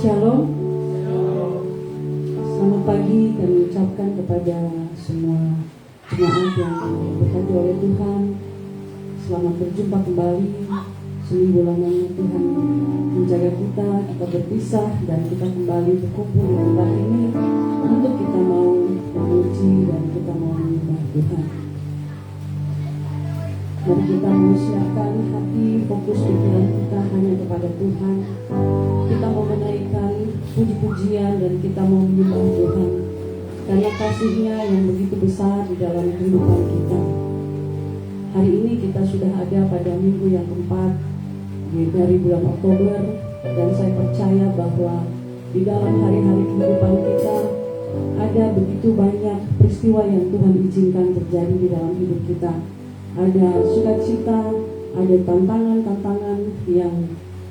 Shalom. Selamat pagi kami ucapkan kepada semua jemaat yang diberkati oleh Tuhan. Selamat berjumpa kembali. Seminggu lamanya Tuhan menjaga kita berpisah dan kita kembali berkumpul di tempat ini untuk kita mau memuji dan kita mau menyembah Tuhan. Mari kita menyiapkan hati, fokus pikiran kita hanya kepada Tuhan. Kita mau menaikkan puji-pujian dan kita mau menyembah Tuhan karena kasih-Nya yang begitu besar di dalam kehidupan kita. Hari ini kita sudah ada pada minggu yang keempat dari bulan Oktober, dan saya percaya bahwa di dalam hari-hari kehidupan kita ada begitu banyak peristiwa yang Tuhan izinkan terjadi di dalam hidup kita. Ada sukacita, ada tantangan-tantangan yang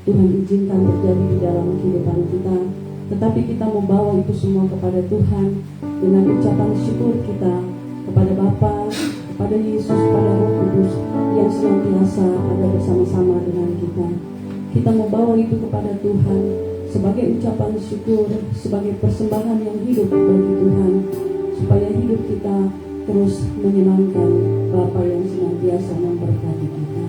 Tuhan izinkan terjadi di dalam kehidupan kita. Tetapi kita membawa itu semua kepada Tuhan dengan ucapan syukur kita kepada Bapa, kepada Yesus, kepada Roh Kudus yang senantiasa ada bersama-sama dengan kita. Kita membawa itu kepada Tuhan sebagai ucapan syukur, sebagai persembahan yang hidup bagi Tuhan, supaya hidup kita terus menyenangkan Bapa yang senantiasa memberkati kita.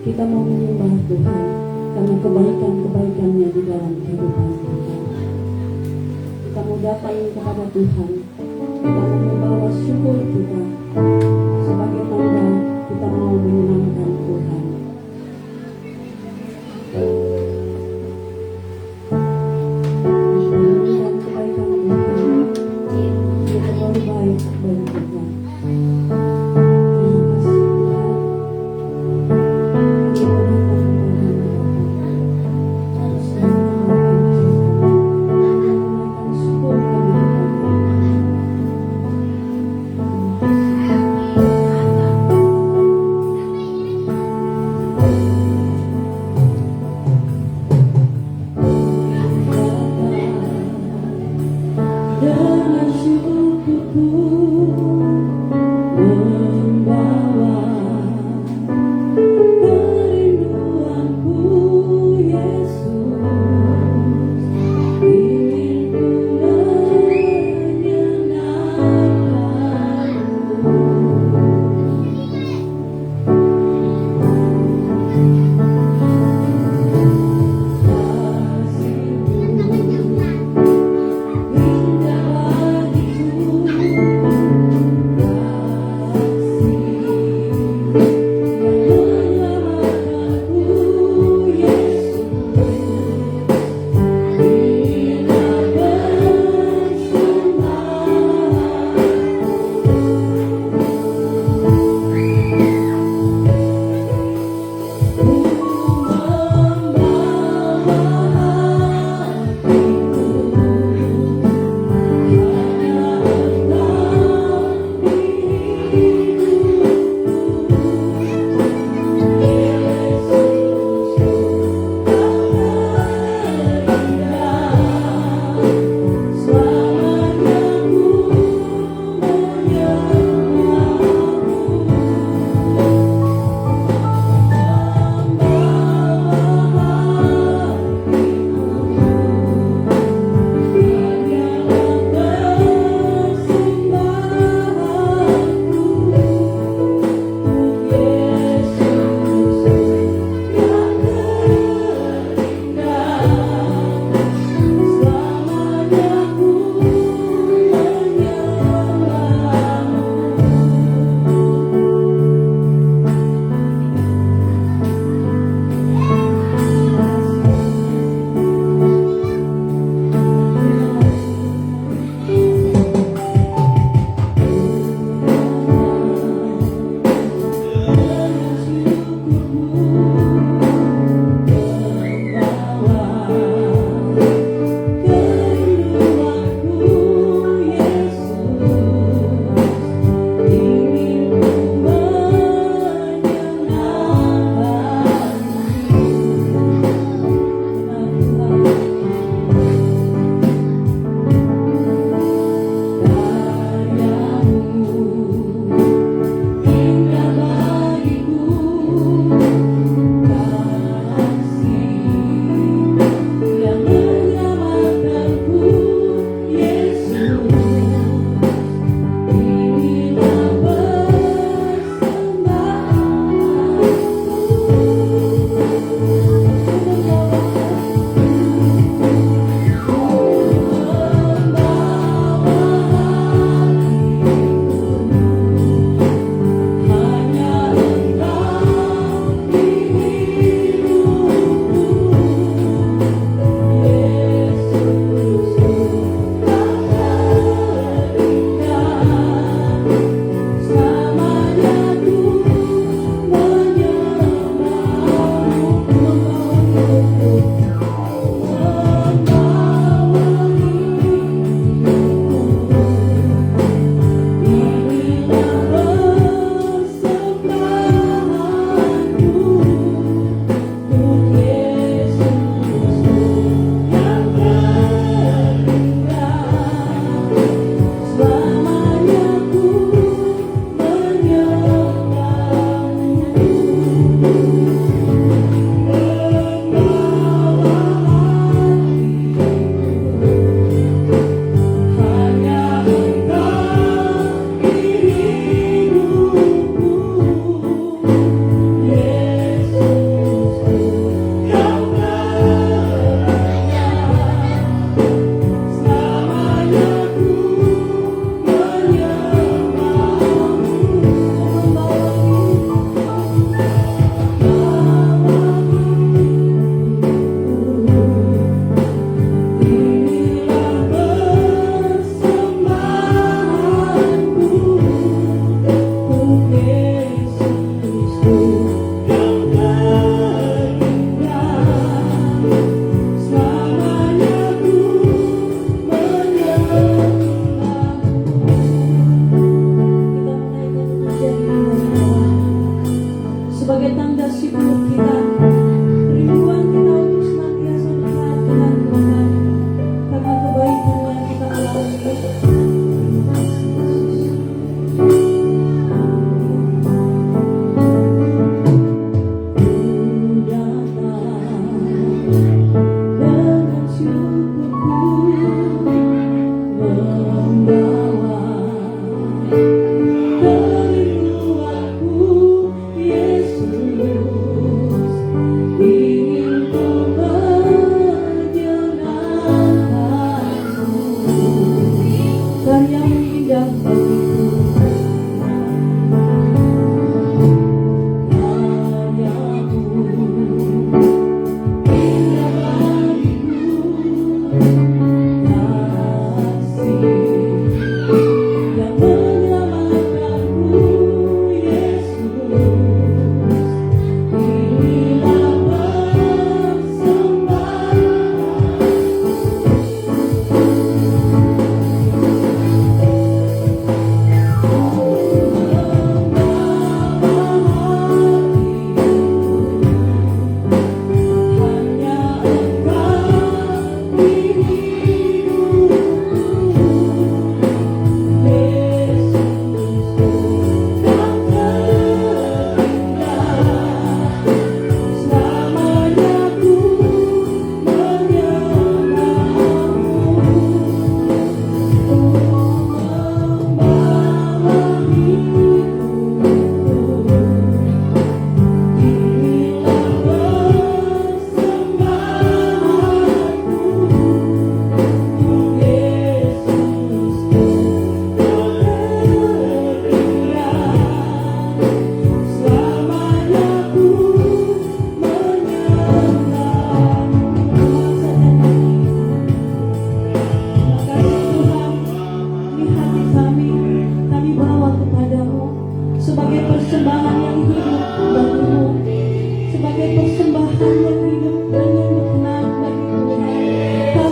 Kita mau menyembah Tuhan karena kebaikan-kebaikannya di dalam kehidupan kita. Kita mau datang kepada Tuhan, kita mau membawa syukur kita sebagai tanda kita mau menyenangkan Tuhan. Dan kebaikan Tuhan, Dia terlalu baik bagi kita. Indah bagiku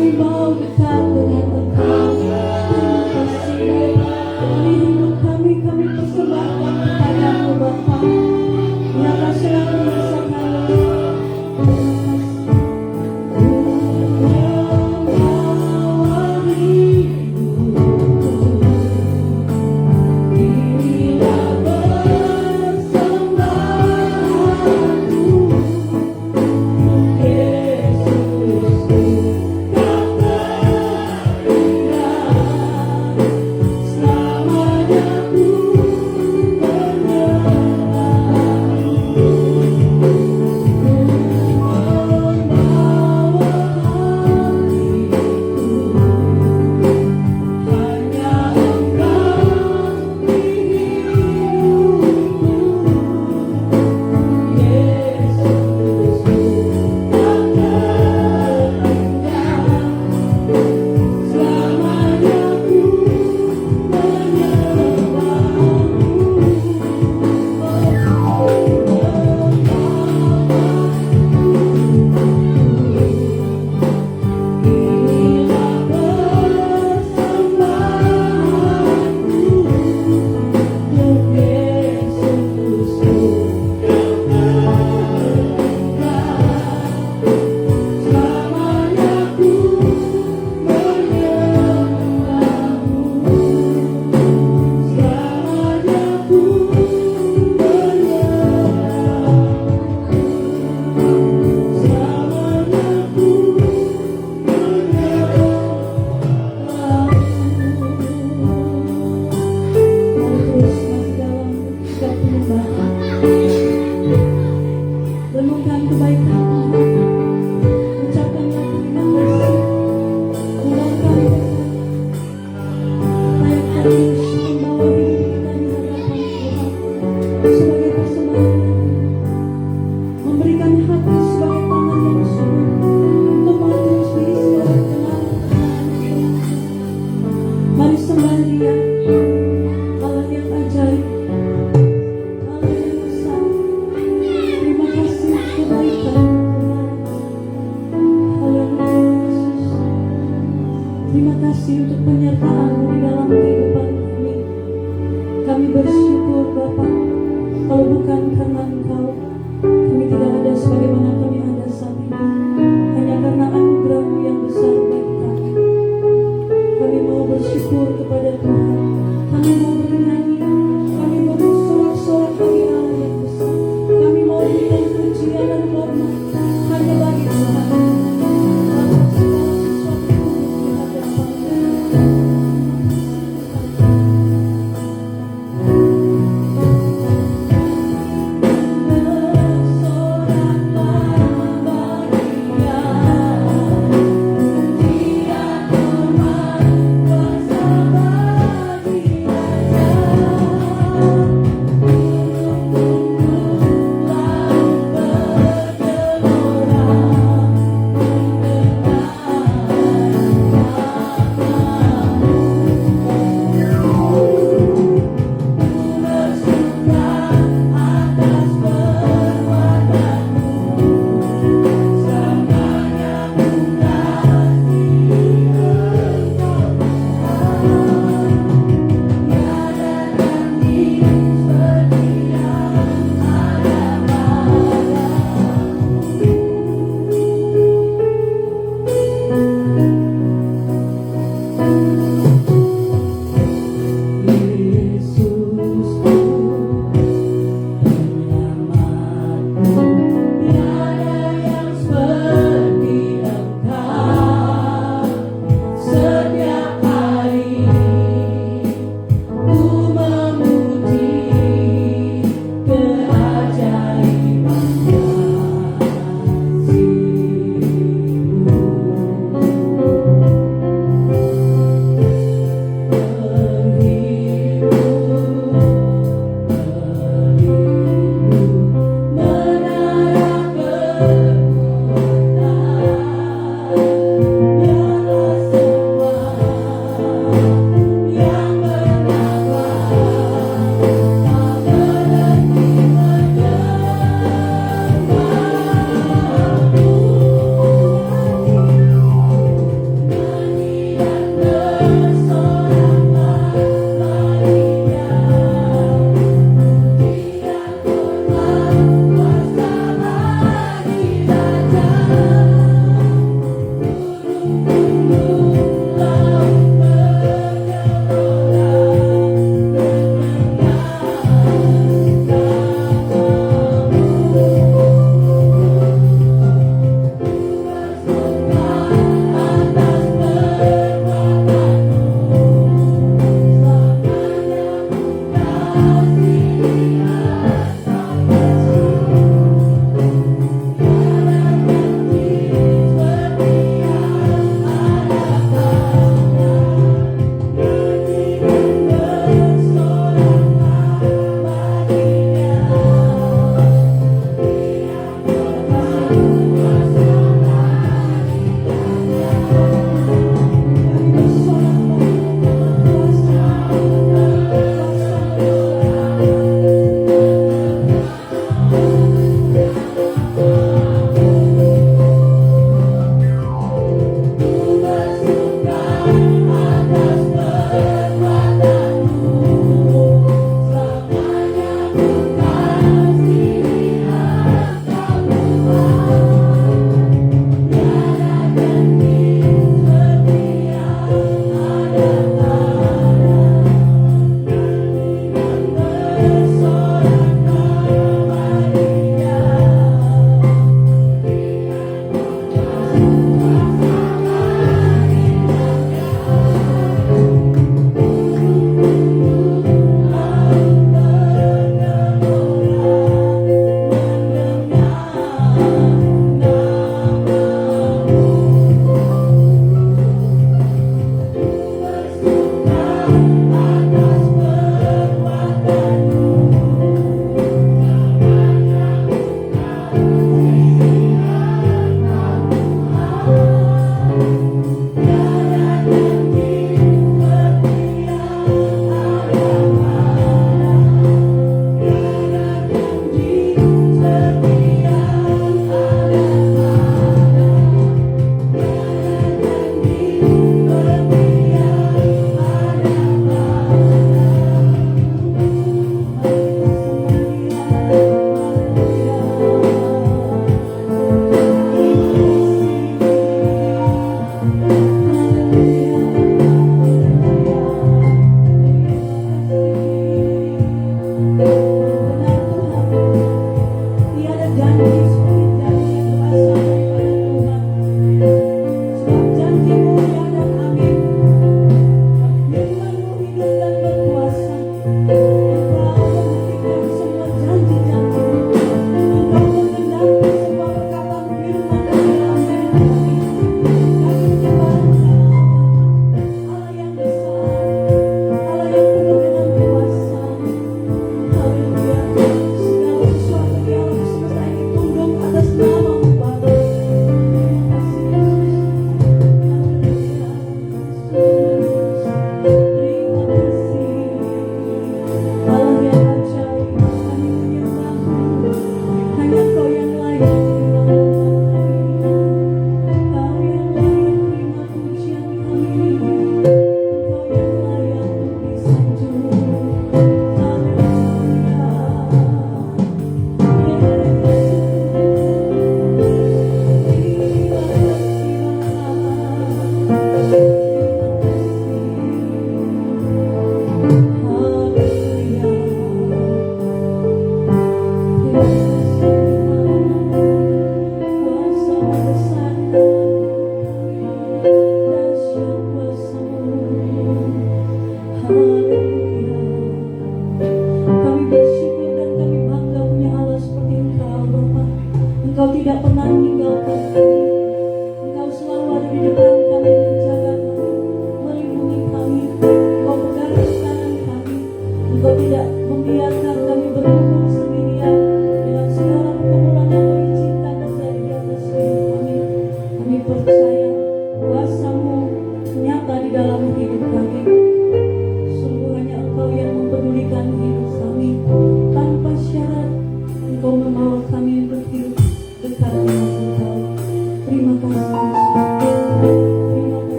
kami mau dekat dengan Engkau. Terima kasih. Di hidup kami persembahkan kepadamu Bapa. Yang kau selalu bersama kami. Renungkan kebaikan Tuhan, ucapkanlah terima kasih, mengangkat layak Yesus membawa hidup kita di hadapan Tuhan sebagai persembahan, memberikan hati sebagai tangan yang subur untuk mengatasi segala kebenaran. Mari sembah Dia, Allah yang ajaib, Allah yang besar. Terima kasih kebaikan Tuhan. Haleluya Yesus. Terima kasih untuk penyertaan-Mu di dalam kehidupan kami. Kami bersyukur Bapa. Kalau bukan karena Engkau, kami tidak ada sebagaimana kami ada saat ini. Hanya karena anugerah-Mu yang besar bagi kami. Kami mau bersyukur kepada Tuhan. Kami mau bernyanyi. Kami mau bersorak-sorak bagi Allah yang besar. Kami mau berikan pujian dan hormat hanya bagi Tuhan. Atas segala sesuatu di hadapan-Mu. Bersorak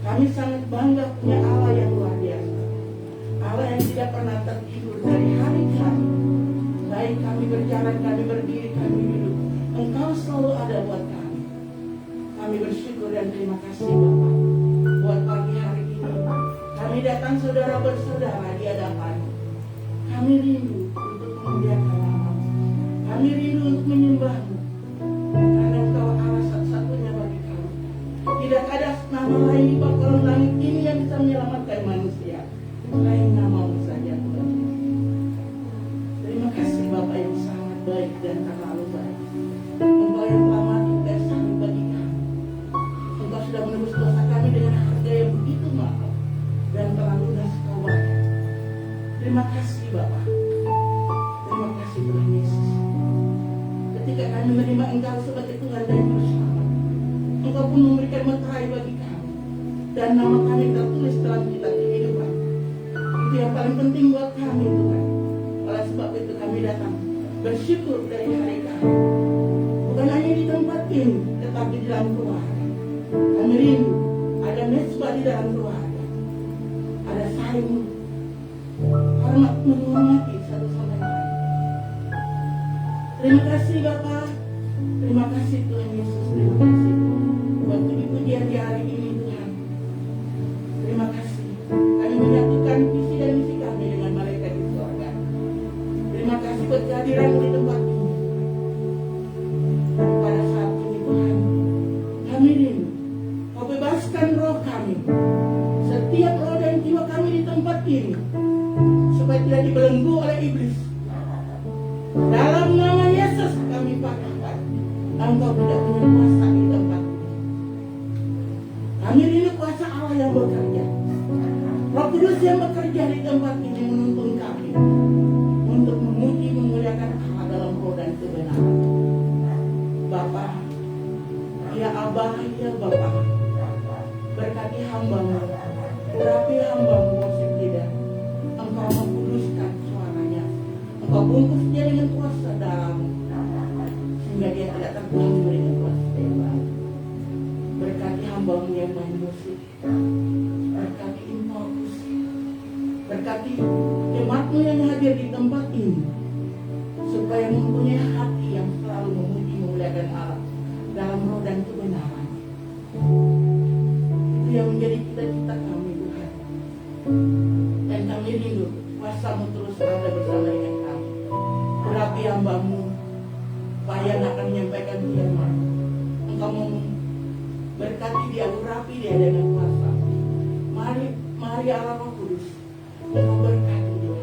Kami sangat bangga punya Allah yang luar biasa. Allah yang tidak pernah tertidur dari hari ke hari. Baik kami berjalan, kami berdiri, kami duduk, Engkau selalu ada buat kami. Kami bersyukur dan terima kasih Bapak. Buat pagi hari ini, kami datang saudara bersaudara di hadapan. Kami rindu untuk memuliakan Allah. Kami rindu untuk menyembah-Mu. Karena Engkau Allah satu-satunya bagi kami. Tidak ada nama lain di bawah kolong langit ini yang bisa menyelamatkan manusia selain nama-Mu saja Tuhan. Terima kasih Bapak yang sangat baik dan terlalu baik. Engkau yang telah mati dan salib bagi kami. Engkau sudah menebus dosa kami dengan harga yang begitu mahal dan telah lunas Kau bayar. Terima kasih Bapak. Terima kasih Tuhan Yesus. Ketika kami menerima Engkau sebagai Tuhan dan Juru Selamat, Engkau pun memberikan meterai bagi kami dan nama kami tertulis dalam kitab kehidupan. Itu yang paling penting buat kami Tuhan. Oleh sebab itu kami datang bersyukur dari hari kami. Bukan hanya di tempat ini, tetapi di dalam keluarga. Kami rindu ada mesbah di dalam keluarga. Ada saling hormat menghormati satu sama lain. Terima kasih Bapak. Terima kasih Tuhan Yesus. Terima kasih buat puji-pujian di hari ini Tuhan. Terima kasih. Kami menyatukan visi dan misi kami dengan malaikat di surga. Terima kasih buat kehadiran-Mu di tempat ini. Pada saat ini Tuhan, kami rindu Kau bebaskan roh kami, setiap roh dan jiwa kami di tempat ini, supaya tidak dibelenggu oleh iblis. Dalam nama Yesus kami katakan, Engkau tidak punya kuasa di tempat ini. Kami rindu kuasa Allah yang bekerja, Roh Kudus yang bekerja di tempat ini menuntun kami untuk memuji memuliakan Allah dalam roh dan kebenaran. Bapa, ya Abah, ya Bapa, berkati hamba-Mu, urapi hamba-Mu musik lidah. Engkau mengkuduskan suaranya, Engkau bungkus dia dengan kuasa darah-Mu, sehingga dia tidak terganggu dengan kuasa dewa. Berkati hamba-Mu yang main musik, berkati impulsus, berkati jemaat-Mu yang hadir di tempat ini, supaya mempunyai hati yang selalu memuji memuliakan Allah dalam roh dan kebenaran. Itu yang menjadi cita-cita kami Tuhan. Dan kami rindu kuasa-Mu terus ada bersama dengan kami. Urapi hamba-Mu, yang akan menyampaikan firman. Engkau berkati dia, urapi dia dengan kuasa. Mari Allah Roh Kudus memberkati dia,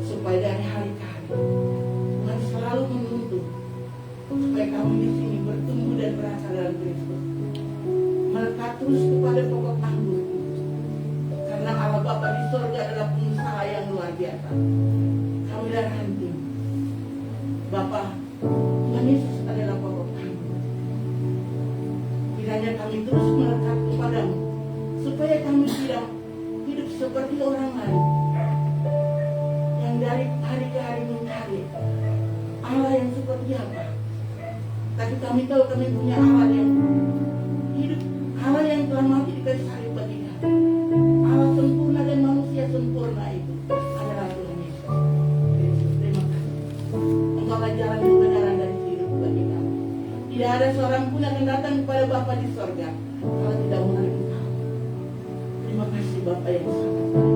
supaya dari hari ke hari Tuhan selalu menuntut supaya kami di sini bertumbuh dan berakar dalam Kristus, melekat terus kepada pokok anggur. Karena Allah Bapa di surga adalah pengusaha yang luar biasa. Kami dan henti Bapa, Tuhan Yesus adalah pokok anggur. Kiranya kami terus melekat kepada-Mu, supaya kami tidak hidup seperti orang lain yang dari hari ke hari mencari Allah yang seperti apa. Tapi kami tahu kami punya Allah yang hidup, Allah yang telah mati di kayu salib bagi kami. Allah sempurna dan manusia sempurna itu adalah Tuhan Yesus. Terima kasih. Engkau adalah jalan kebenaran dan hidup bagi kami. Tidak ada seorang pun yang akan datang kepada Bapa di sorga kalau tidak melalui Engkau. Terima kasih Bapa yang sangat baik.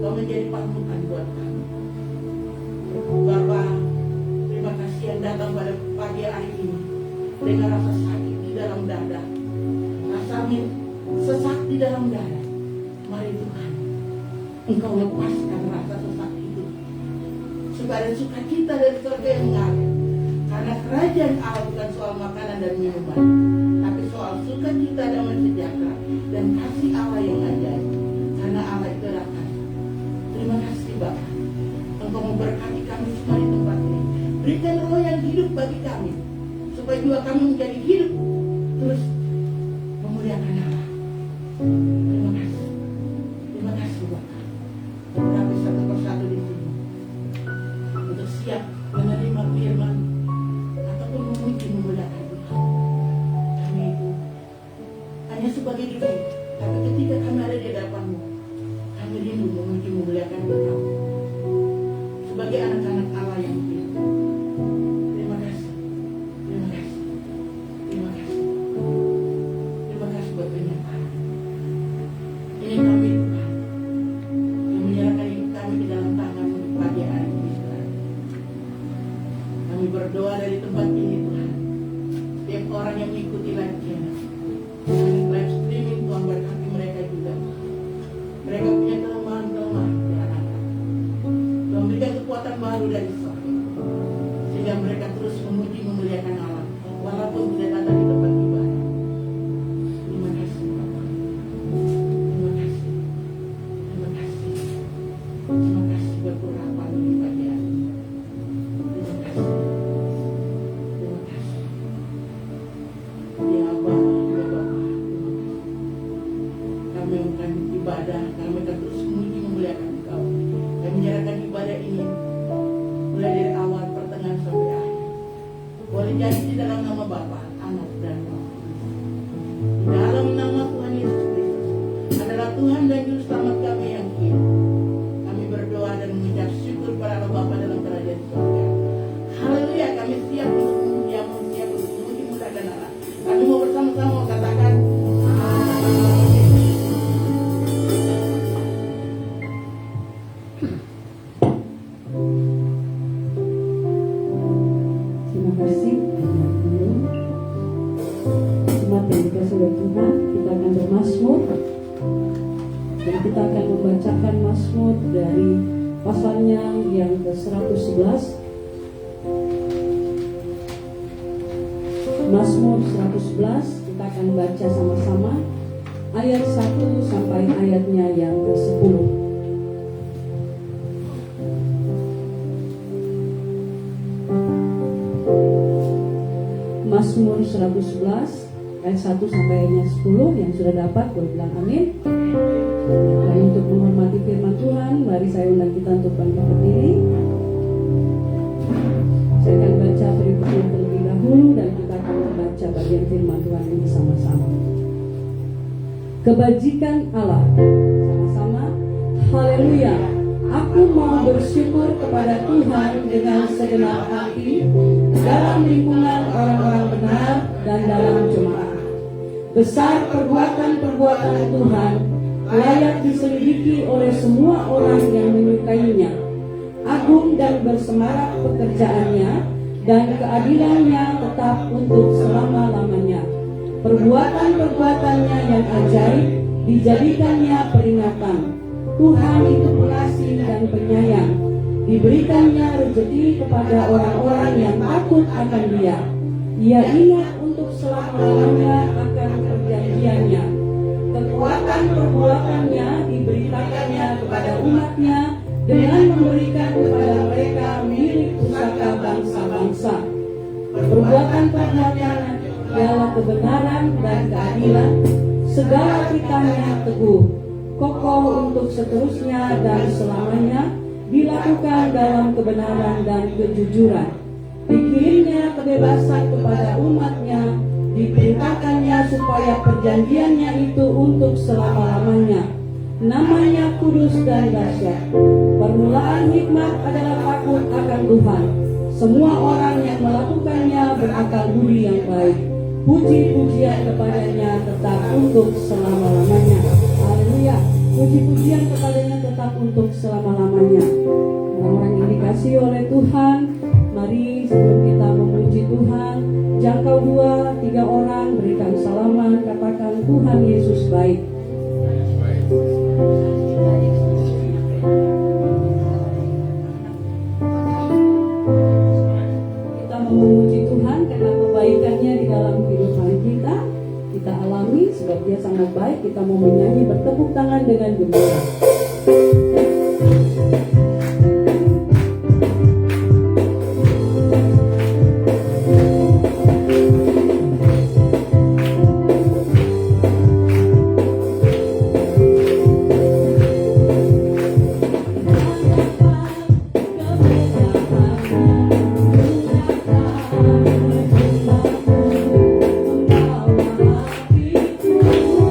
Kau menjadi panutan buat kami. Bapa, terima kasih yang datang pada pagi hari ini dengan rasa sakit di dalam dada, rasa sesak di dalam dada. Mari Tuhan, Engkau lepaskan rasa sesak itu, supaya sukacita dari surga yang mengalir. Karena kerajaan Allah bukan soal makanan dan minuman, tapi soal sukacita, damai sejahtera dan kasih Allah yang ajaib. Karena Allah itu adalah kasih. Terima kasih Bapa, Engkau memberkati kami semua di tempat ini. Berikan roh yang hidup bagi kami, supaya jiwa kami menjadi hidup terus memuliakan Allah. Terima kasih. Terima kasih Bapa. Kami satu persatu di sini untuk siap menerima firman ataupun memuji memuliakan Tuhan. Kami itu hanya sebagai diri, tapi ketika kami ada di hadapan-Mu, kami rindu memuji memuliakan Engkau sebagai anak-anak Allah yang hidup. Terima kasih, terima kasih, terima kasih, terima kasih buat penyertaan. Ini kami Tuhan, yang menyerahkan hidup kami di dalam tangan-Mu di pagi hari ini Tuhan. Kami berdoa dari tempat ini Tuhan, setiap orang yang mengikuti live channel, live streaming Tuhan, berkati mereka juga. Mereka punya kelemahan-kelemahan di anak-anak. Tuhan berikan kekuatan baru dari sorga, sehingga mereka terus memuji memuliakan Allah walaupun tidak datang di tempat ibadah. Terima kasih Bapak. Terima kasih. Terima kasih. Terima kasih buat urapan di pagi hari ini. Terima kasih. Terima kasih. Ya Abah, ya Bapak. Kami akan ibadah, kami akan terus memuji memuliakan Engkau. Kami menyerahkan ibadah ini mulai dari awal, pertengahan sampai akhir. Boleh jadi di dalam nama Bapa, Anak dan Roh Kudus. Di dalam nama Tuhan Yesus Kristus adalah Tuhan dan Juru Selamat kami yang hidup. Kami berdoa dan mengucap syukur kepada Allah Bapa dalam kerajaan surga. Haleluya, kami siap untuk memuji-Mu, siap untuk memuji memuliakan Allah. Kami mau bersama-sama katakan Terima kasih. Jemaat yang dikasihi oleh Tuhan, kita akan bermazmur dan kita akan membacakan mazmur dari pasalnya yang ke-111. Mazmur 111 kita akan baca sama-sama ayat 1 sampai ayatnya yang ke-10. Mazmur 111 ayat 1 sampai ayatnya 10. Yang sudah dapat boleh bilang amin. Dan untuk menghormati firman Tuhan, mari saya undang kita untuk bangkit berdiri. Saya akan baca berikutnya terlebih dahulu dan kita akan membaca bagian firman Tuhan ini sama-sama. Kebajikan Allah, sama-sama. Haleluya. Aku mau bersyukur kepada Tuhan dengan segenap hati dalam lingkungan orang-orang benar dan dalam jemaat. Besar perbuatan-perbuatan Tuhan, layak diselidiki oleh semua orang yang menyukainya. Agung dan bersemarak pekerjaannya, dan keadilannya tetap untuk selama-lamanya. Perbuatan-perbuatannya yang ajaib dijadikannya peringatan. Tuhan itu pengasih dan penyayang. Diberikannya rezeki kepada orang-orang yang takut akan Dia. Ia ingat untuk selama-lamanya akan perjanjiannya. Kekuatan perbuatannya diberitakannya kepada umatnya dengan memberikan kepada mereka milik pusaka bangsa-bangsa. Perbuatan-perbuatannya ialah kebenaran dan keadilan. Segala titahnya teguh, kokoh untuk seterusnya dan selamanya, dilakukan dalam kebenaran dan kejujuran. Dikirimnya kebebasan kepada umatnya, diperintahkannya supaya perjanjiannya itu untuk selama-lamanya. Namanya kudus dan dahsyat. Permulaan hikmat adalah takut akan Tuhan. Semua orang yang melakukannya berakal budi yang baik. Puji-pujian kepadanya tetap untuk selama-lamanya. Haleluya. Puji-pujian kepadanya tetap untuk selama-lamanya. Orang-orang yang dikasihi oleh Tuhan, mari sebelum kita memuji Tuhan, jangkau 2-3 orang, berikan salaman, katakan Tuhan Yesus baik. Kita memuji Tuhan karena kebaikannya di dalam kehidupan kita. Kita alami sebab Dia sangat baik. Kita mau menyanyi bertepuk tangan dengan gembira. Membawa hatiku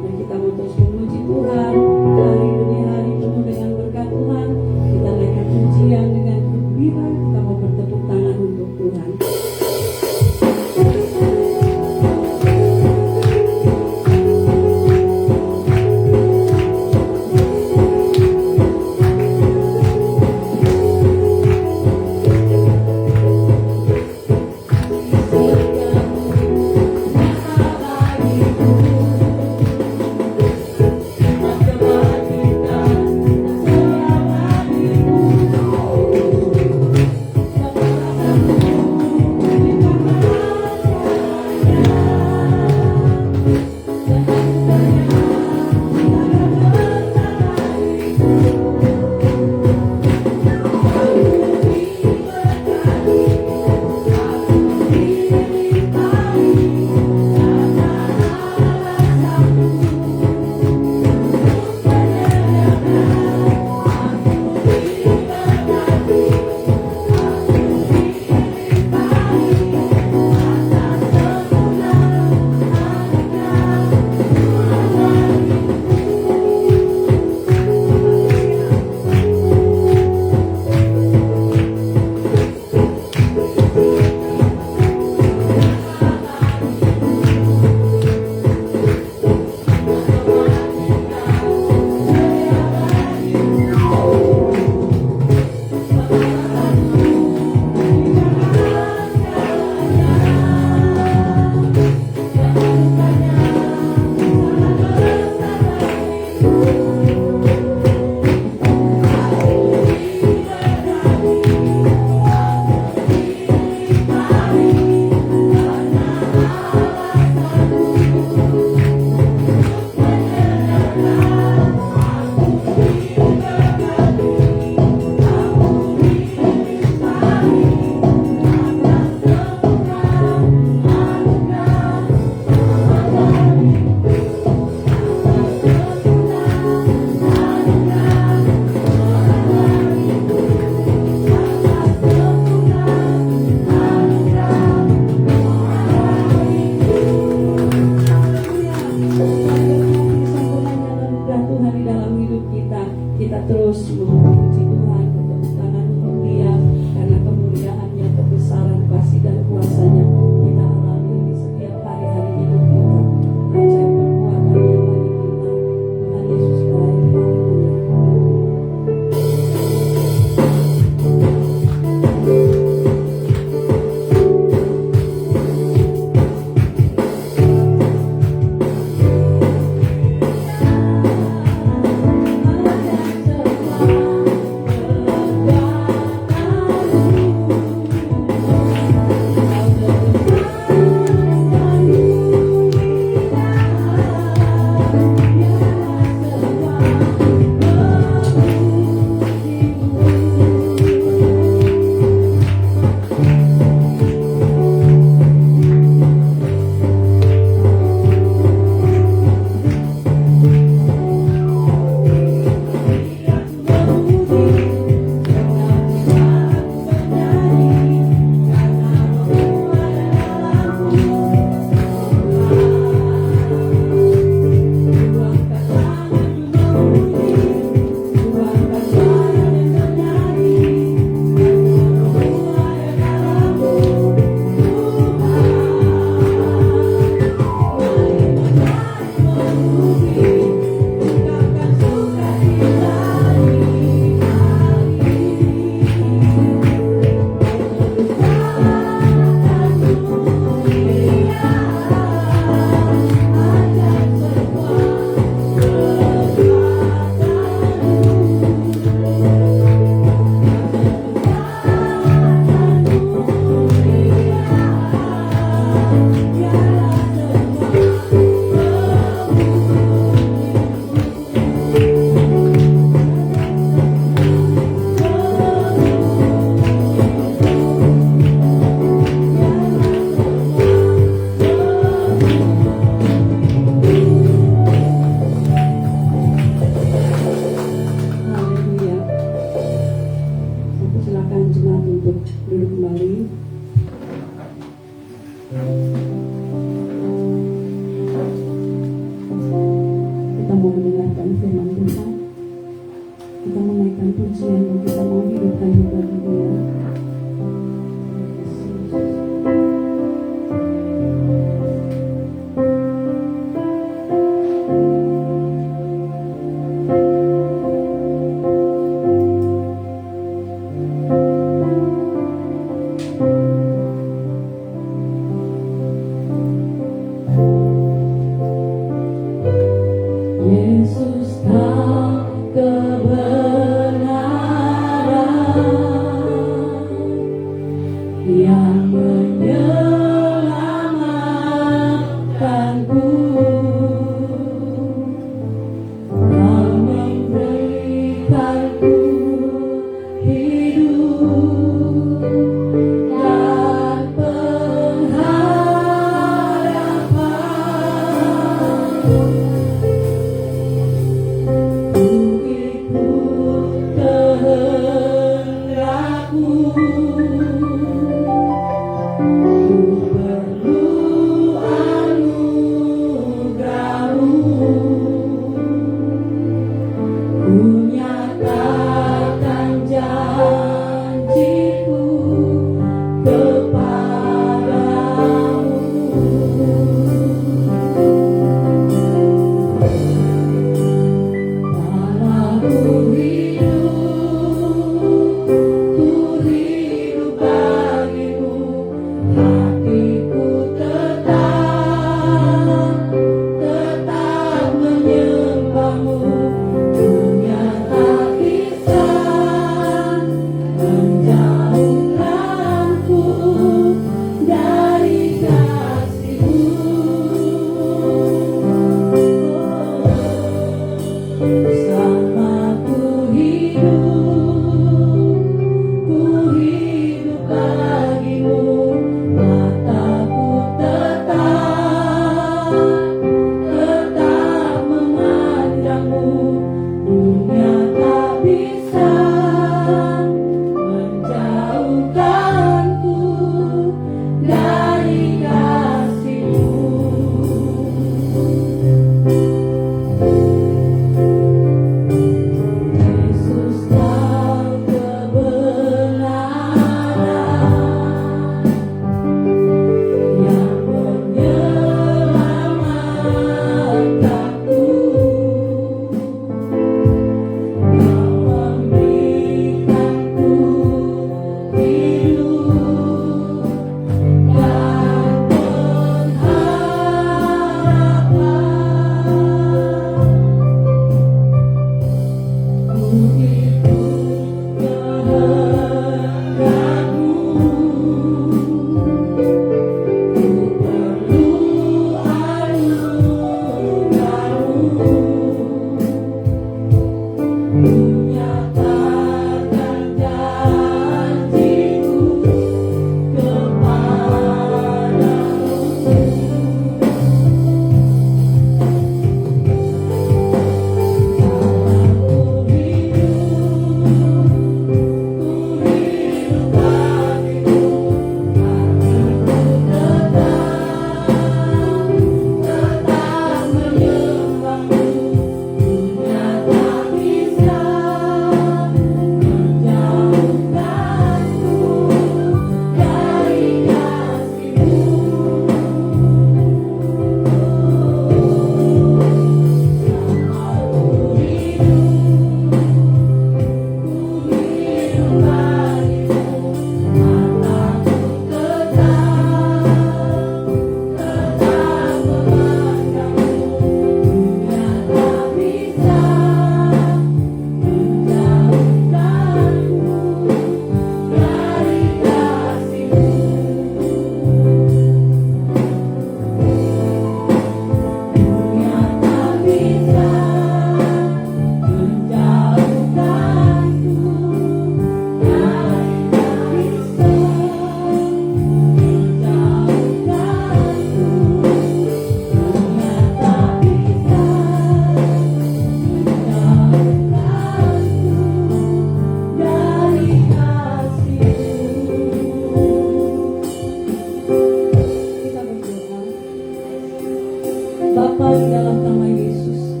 Bapa, di dalam nama Yesus,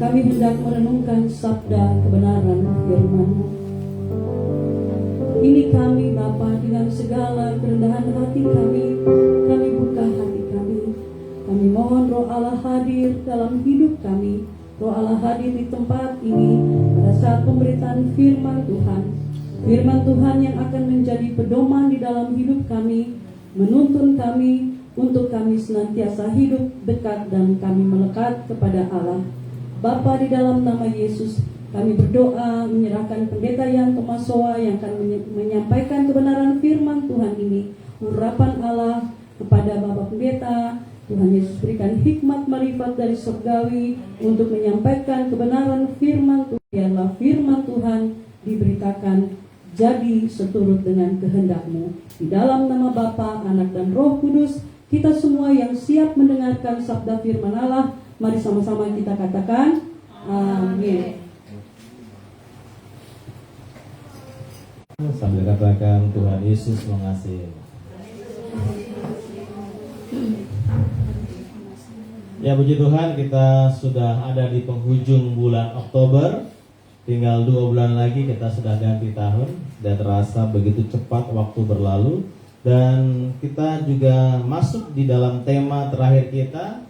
kami hendak merenungkan sabda kebenaran firman-Mu. Ini kami Bapa, dengan segala kerendahan hati kami buka hati kami. Kami mohon Roh Allah hadir dalam hidup kami. Roh Allah hadir di tempat ini pada saat pemberitaan firman Tuhan. Firman Tuhan yang akan menjadi pedoman di dalam hidup kami, menuntun kami untuk kami senantiasa hidup dekat dan kami melekat kepada Allah. Bapa, di dalam nama Yesus, kami berdoa menyerahkan pendeta Yan Thomas Soa yang akan menyampaikan kebenaran firman Tuhan ini. Urapan Allah kepada Bapak Pendeta, Tuhan Yesus berikan hikmat marifat dari surgawi untuk menyampaikan kebenaran firman Tuhan. Biarlah firman Tuhan diberitakan jadi seturut dengan kehendak-Mu. Di dalam nama Bapa, Anak dan Roh Kudus, kita semua yang siap mendengarkan sabda firman Allah, mari sama-sama kita katakan amin. Sambil katakan Tuhan Yesus mengasihi. Ya, puji Tuhan, kita sudah ada di penghujung bulan Oktober. Tinggal 2 bulan lagi kita sudah ganti tahun, dan terasa begitu cepat waktu berlalu. Dan kita juga masuk di dalam tema terakhir kita,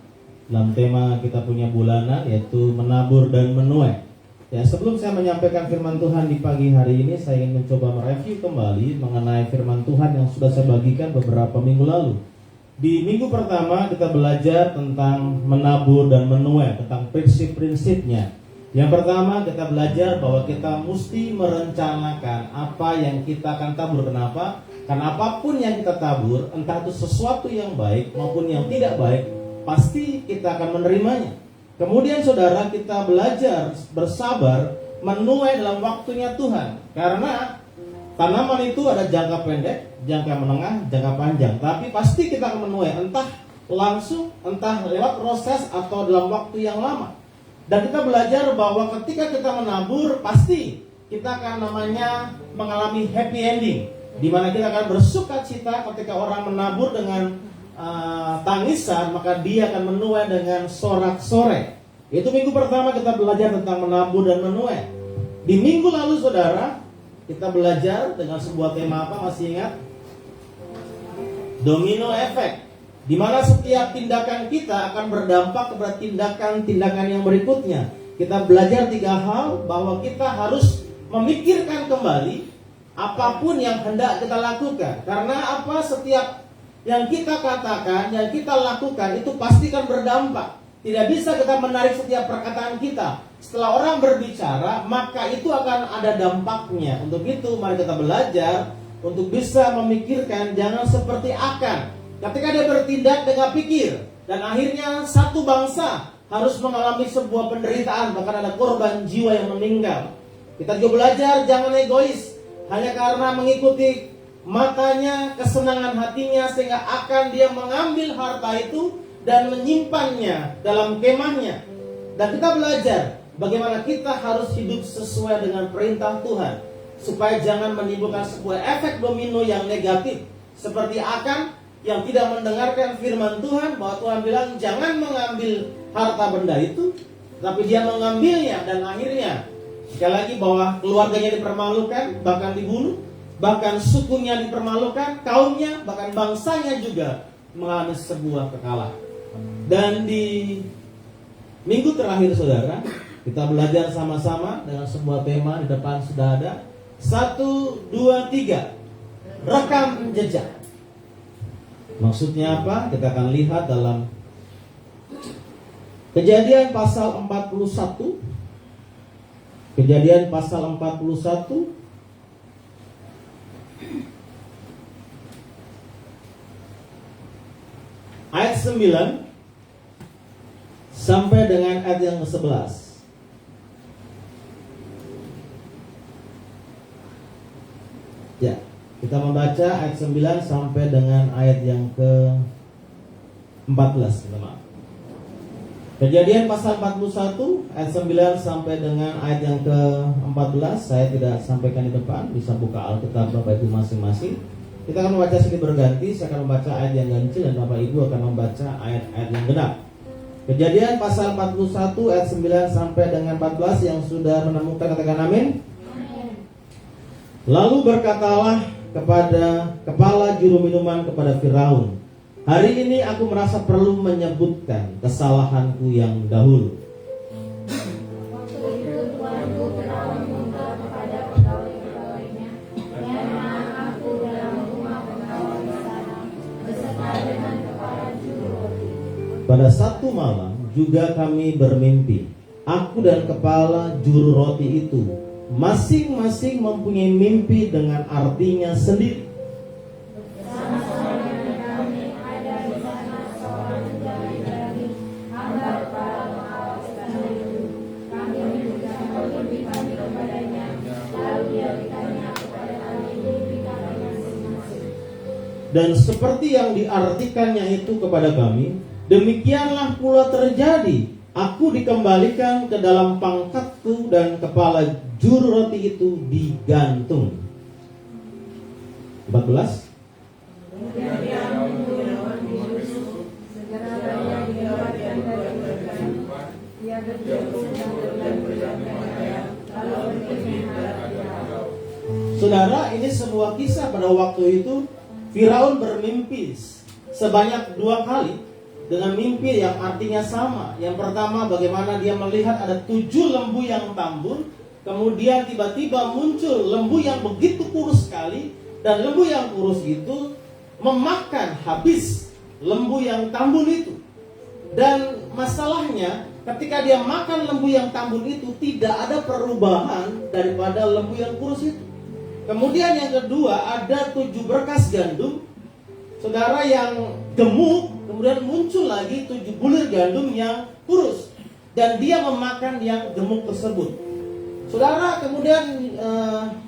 dalam tema kita punya bulanan, yaitu menabur dan menuai. Ya, sebelum saya menyampaikan firman Tuhan di pagi hari ini, saya ingin mencoba mereview kembali mengenai firman Tuhan yang sudah saya bagikan beberapa minggu lalu. Di minggu pertama kita belajar tentang menabur dan menuai, tentang prinsip-prinsipnya. Yang pertama kita belajar bahwa kita mesti merencanakan apa yang kita akan tabur. Kenapa? Karena apapun yang kita tabur, entah itu sesuatu yang baik maupun yang tidak baik, pasti kita akan menerimanya. Kemudian saudara, kita belajar bersabar menuai dalam waktunya Tuhan. Karena tanaman itu ada jangka pendek, jangka menengah, jangka panjang. Tapi pasti kita akan menuai, entah langsung, entah lewat proses atau dalam waktu yang lama. Dan kita belajar bahwa ketika kita menabur, pasti kita akan namanya mengalami happy ending, di mana kita akan bersuka cita ketika orang menabur dengan tangisan, maka dia akan menuai dengan sorak-sorai. Itu minggu pertama kita belajar tentang menabur dan menuai. Di minggu lalu saudara, kita belajar dengan sebuah tema apa, masih ingat? Domino effect, di mana setiap tindakan kita akan berdampak kepada tindakan-tindakan yang berikutnya. Kita belajar 3 hal, bahwa kita harus memikirkan kembali apapun yang hendak kita lakukan. Karena apa? Setiap yang kita katakan, yang kita lakukan itu pasti akan berdampak. Tidak bisa kita menarik setiap perkataan kita. Setelah orang berbicara, maka itu akan ada dampaknya. Untuk itu mari kita belajar untuk bisa memikirkan, jangan seperti Akan. Ketika dia bertindak dengan pikir, dan akhirnya satu bangsa harus mengalami sebuah penderitaan, bahkan ada korban jiwa yang meninggal. Kita juga belajar jangan egois, hanya karena mengikuti matanya, kesenangan hatinya, sehingga akan dia mengambil harta itu dan menyimpannya dalam kemahnya. Dan kita belajar bagaimana kita harus hidup sesuai dengan perintah Tuhan, supaya jangan menimbulkan sebuah efek domino yang negatif, seperti Akan yang tidak mendengarkan firman Tuhan, bahwa Tuhan bilang jangan mengambil harta benda itu, tapi dia mengambilnya, dan akhirnya sekali lagi bahwa keluarganya dipermalukan, bahkan dibunuh, bahkan sukunya dipermalukan, kaumnya, bahkan bangsanya juga mengalami sebuah kekalahan. Dan di minggu terakhir saudara, kita belajar sama-sama dengan sebuah tema. Di depan sudah ada 1, 2, 3, rekam jejak. Maksudnya apa? Kita akan lihat dalam Kejadian pasal 41. Kejadian pasal 41 ayat 9 sampai dengan ayat yang ke-11. Ya, kita membaca ayat 9 sampai dengan ayat yang ke-14, teman. Kejadian pasal 41 ayat 9 sampai dengan ayat yang ke-14. Saya tidak sampaikan di depan, bisa buka Alkitab Bapak Ibu masing-masing. Kita akan membaca sedikit berganti. Saya akan membaca ayat yang ganjil dan Bapak Ibu akan membaca ayat-ayat yang genap. Kejadian pasal 41 ayat 9 sampai dengan 14 yang sudah menemukan katakan amin. Lalu berkatalah kepada kepala juru minuman kepada Firaun, hari ini aku merasa perlu menyebutkan kesalahanku yang dahulu. Waktu itu tuanku Firaun meminta kepada pegawai-pegawainya, "Lihatlah aku dalam rumah pegawai di sana, beserta dengan kepala juru roti." Pada satu malam juga kami bermimpi. Aku dan kepala juru roti itu masing-masing mempunyai mimpi dengan artinya sendiri. Sama-sama dengan kami ada di sana seorang penjahit daging, hamba kepala pengawal istana itu. Kami juga memimpi kami kepadanya, lalu dia bertanya kepada kami mimpi kami masing-masing. Dan seperti yang diartikannya itu kepada kami, demikianlah pula terjadi. Aku dikembalikan ke dalam pangkatku dan kepala juru roti itu digantung. 14. Kemudian dia menunggu di Yusuf, segera dia dikeluarkan dari kerajaan. Dia berdiri sedang berjalan, lalu berkata kepada Firaun. Saudara, ini sebuah kisah pada waktu itu Firaun bermimpi sebanyak 2 kali dengan mimpi yang artinya sama. Yang pertama, bagaimana dia melihat ada 7 lembu yang tambun. Kemudian tiba-tiba muncul lembu yang begitu kurus sekali, dan lembu yang kurus itu memakan habis lembu yang tambun itu. Dan masalahnya, ketika dia makan lembu yang tambun itu, tidak ada perubahan daripada lembu yang kurus itu. Kemudian yang kedua, ada 7 berkas gandum, saudara, yang gemuk. Kemudian muncul lagi 7 bulir gandum yang kurus, dan dia memakan yang gemuk tersebut. Saudara, kemudian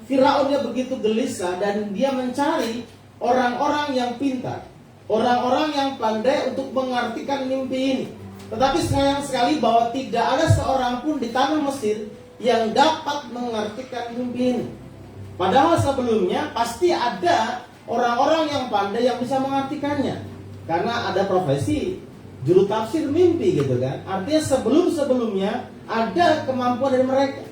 Firaun dia begitu gelisah, dan dia mencari orang-orang yang pintar, orang-orang yang pandai untuk mengartikan mimpi ini. Tetapi sayang sekali bahwa tidak ada seorang pun di tanah Mesir yang dapat mengartikan mimpi ini. Padahal sebelumnya pasti ada orang-orang yang pandai yang bisa mengartikannya. Karena ada profesi juru tafsir mimpi gitu kan. Artinya sebelum-sebelumnya ada kemampuan dari mereka.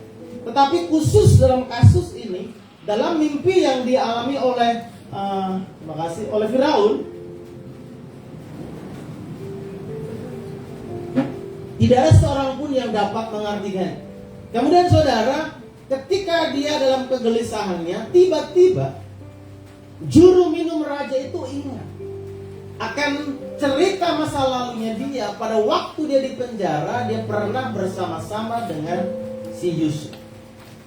Tetapi khusus dalam kasus ini, dalam mimpi yang dialami oleh oleh Firaun, tidak ada seorang pun yang dapat mengartikan. Kemudian saudara, ketika dia dalam kegelisahannya, tiba-tiba juru minum raja itu ingat akan cerita masa lalunya dia. Pada waktu dia di penjara, dia pernah bersama-sama dengan si Yusuf,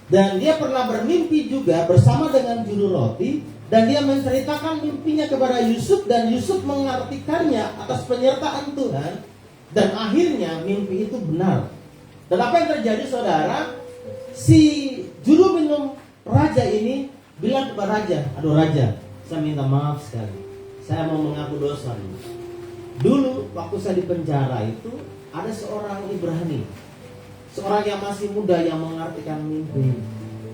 dan dia pernah bermimpi juga bersama dengan juru roti, dan dia menceritakan mimpinya kepada Yusuf, dan Yusuf mengartikannya atas penyertaan Tuhan, dan akhirnya mimpi itu benar. Dan apa yang terjadi saudara? Si juru minum raja ini bilang kepada raja, "Aduh raja, saya minta maaf sekali. Saya mau mengaku dosa dulu. Dulu waktu saya di penjara itu ada seorang Ibrani, seorang yang masih muda yang mengartikan mimpi."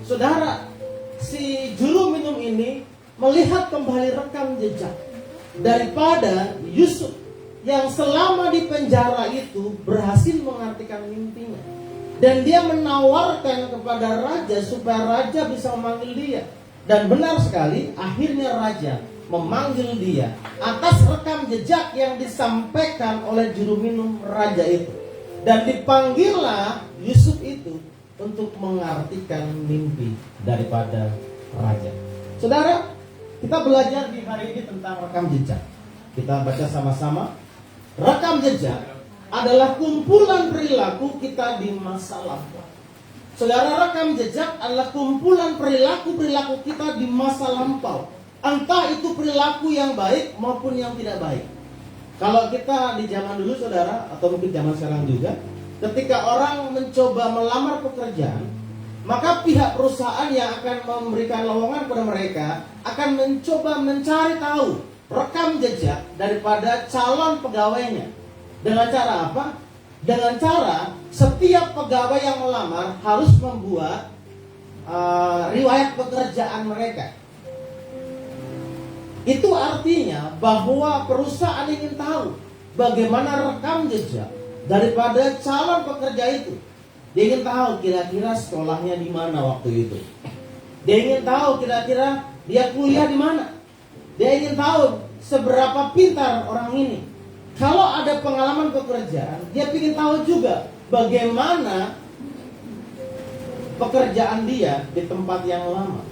Saudara, si juru minum ini melihat kembali rekam jejak daripada Yusuf yang selama di penjara itu berhasil mengartikan mimpinya. Dan dia menawarkan kepada raja supaya raja bisa memanggil dia. Dan benar sekali, akhirnya raja memanggil dia atas rekam jejak yang disampaikan oleh juru minum raja itu. Dan dipanggillah Yusuf itu untuk mengartikan mimpi daripada raja. Saudara, kita belajar di hari ini tentang rekam jejak. Kita baca sama-sama. Rekam jejak adalah kumpulan perilaku kita di masa lampau. Saudara, rekam jejak adalah kumpulan perilaku-perilaku kita di masa lampau. Entah itu perilaku yang baik maupun yang tidak baik. Kalau kita di zaman dulu saudara, atau mungkin zaman sekarang juga, ketika orang mencoba melamar pekerjaan, maka pihak perusahaan yang akan memberikan lowongan kepada mereka akan mencoba mencari tahu rekam jejak daripada calon pegawainya. Dengan cara apa? Dengan cara setiap pegawai yang melamar harus membuat riwayat pekerjaan mereka. Itu artinya bahwa perusahaan ingin tahu bagaimana rekam jejak daripada calon pekerja itu. Dia ingin tahu kira-kira sekolahnya di mana waktu itu. Dia ingin tahu kira-kira dia kuliah di mana. Dia ingin tahu seberapa pintar orang ini. Kalau ada pengalaman pekerjaan, dia ingin tahu juga bagaimana pekerjaan dia di tempat yang lama.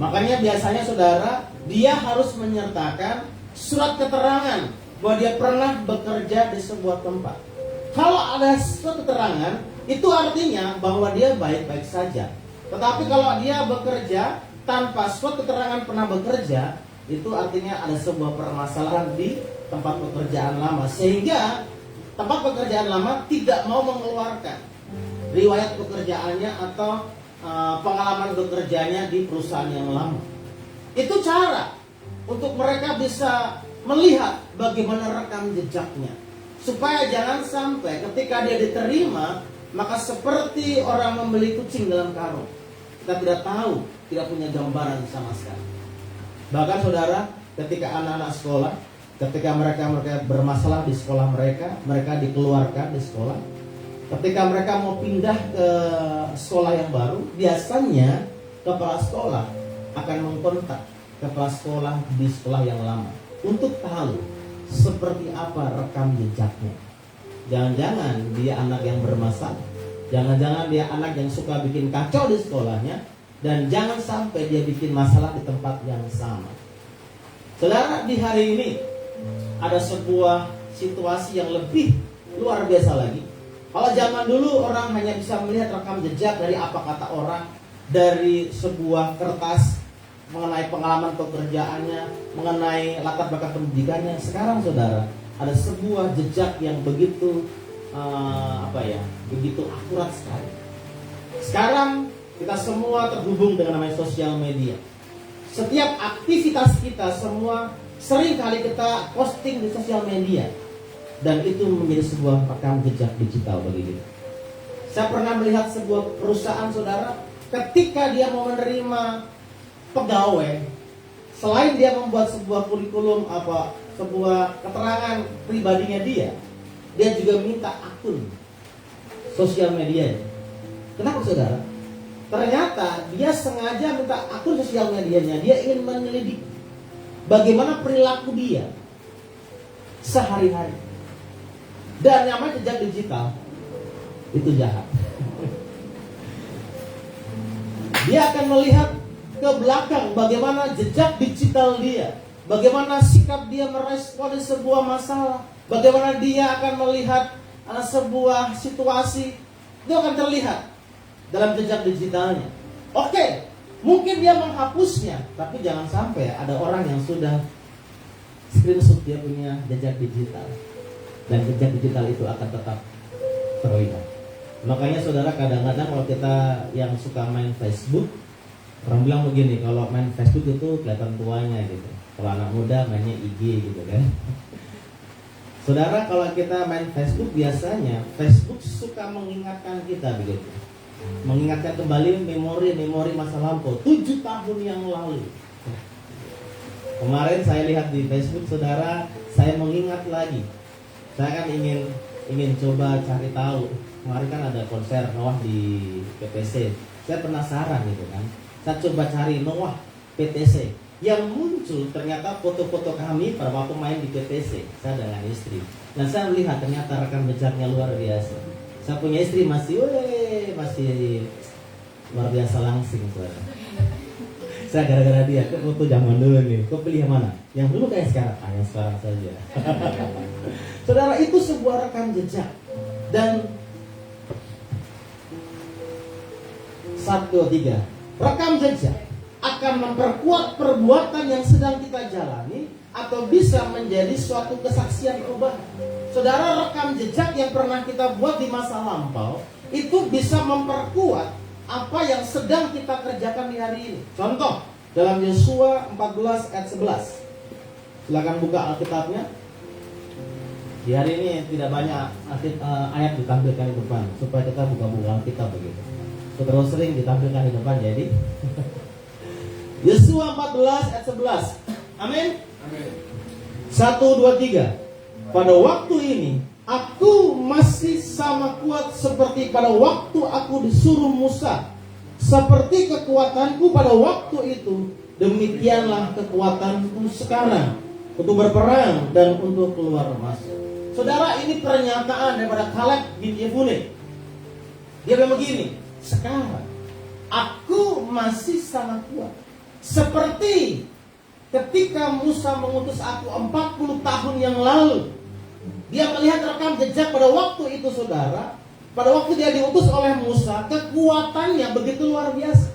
Makanya biasanya saudara, dia harus menyertakan surat keterangan bahwa dia pernah bekerja di sebuah tempat. Kalau ada surat keterangan, itu artinya bahwa dia baik-baik saja. Tetapi kalau dia bekerja tanpa surat keterangan pernah bekerja, itu artinya ada sebuah permasalahan di tempat pekerjaan lama, sehingga tempat pekerjaan lama tidak mau mengeluarkan riwayat pekerjaannya atau pengalaman bekerjanya di perusahaan yang lama. Itu cara untuk mereka bisa melihat bagaimana rekam jejaknya, supaya jangan sampai ketika dia diterima maka seperti orang membeli kucing dalam karung. Kita tidak tahu, tidak punya gambaran sama sekali. Bahkan saudara, ketika anak-anak sekolah, ketika mereka bermasalah di sekolah mereka dikeluarkan di sekolah. Ketika mereka mau pindah ke sekolah yang baru, biasanya kepala sekolah akan mengkontak kepala sekolah di sekolah yang lama untuk tahu seperti apa rekam jejaknya. Jangan-jangan dia anak yang bermasalah, jangan-jangan dia anak yang suka bikin kacau di sekolahnya, dan jangan sampai dia bikin masalah di tempat yang sama. Saudara, di hari ini ada sebuah situasi yang lebih luar biasa lagi. Kalau zaman dulu orang hanya bisa melihat rekam jejak dari apa kata orang, dari sebuah kertas mengenai pengalaman pekerjaannya, mengenai latar belakang pendidikannya. Sekarang saudara, ada sebuah jejak yang begitu begitu akurat sekali. Sekarang kita semua terhubung dengan namanya sosial media. Setiap aktivitas kita semua sering kali kita posting di sosial media, dan itu menjadi sebuah rekam jejak digital bagi kita. Saya pernah melihat sebuah perusahaan saudara, ketika dia mau menerima pegawai, selain dia membuat sebuah kurikulum sebuah keterangan pribadinya dia juga minta akun sosial media. Kenapa saudara? Ternyata dia sengaja minta akun sosial medianya. Dia ingin menyelidiki bagaimana perilaku dia sehari-hari. Dan namanya jejak digital itu jahat. Dia akan melihat ke belakang bagaimana jejak digital dia, bagaimana sikap dia meresponi sebuah masalah, bagaimana dia akan melihat sebuah situasi. Itu akan terlihat dalam jejak digitalnya. Oke, mungkin dia menghapusnya, tapi jangan sampai ada orang yang sudah screenshot dia punya jejak digital, dan jejak digital itu akan tetap terlihat. Makanya saudara, kadang-kadang kalau kita yang suka main Facebook, orang bilang begini, kalau main Facebook itu kelihatan tuanya gitu. Kalau anak muda mainnya IG gitu kan. Saudara, kalau kita main Facebook, biasanya Facebook suka mengingatkan kita begitu, mengingatkan kembali memori masa lampau 7 tahun yang lalu. Kemarin saya lihat di Facebook saudara, saya mengingat lagi. Saya kan ingin coba cari tahu. Kemarin kan ada konser Noah di PTC. Saya penasaran gitu kan. Saya coba cari Noah PTC. Yang muncul ternyata foto-foto kami pada waktu main di PTC. Saya dengan istri. Dan saya melihat ternyata rekam jejaknya luar biasa. Saya punya istri masih luar biasa langsing saudara. Saya gara-gara dia ke foto zaman dulu nih. Kau pilih yang mana? Yang dulu kayak sekarang? Yang sekarang saja. Saudara, itu sebuah rekam jejak. Dan 1, 2, 3, rekam jejak akan memperkuat perbuatan yang sedang kita jalani atau bisa menjadi suatu kesaksian perubahan. Saudara, rekam jejak yang pernah kita buat di masa lampau itu bisa memperkuat apa yang sedang kita kerjakan di hari ini. Contoh, dalam Yosua 14 ayat 11. Silakan buka Alkitabnya. Di hari ini tidak banyak ayat ditampilkan di depan, supaya kita buka-buka Alkitab begitu. Terus sering ditampilkan di depan, jadi Yosua 14 ayat 11. Amin. 1, 2, 3. Pada waktu ini Aku masih sama kuat seperti pada waktu aku disuruh Musa. Seperti kekuatanku pada waktu itu, demikianlah kekuatanku sekarang untuk berperang dan untuk keluar masuk. Saudara, ini pernyataan daripada Kaleb bin Yefune. Dia bilang begini, sekarang aku masih sangat kuat seperti ketika Musa mengutus aku 40 tahun yang lalu. Dia melihat rekam jejak pada waktu itu, saudara. Pada waktu dia diutus oleh Musa, kekuatannya begitu luar biasa.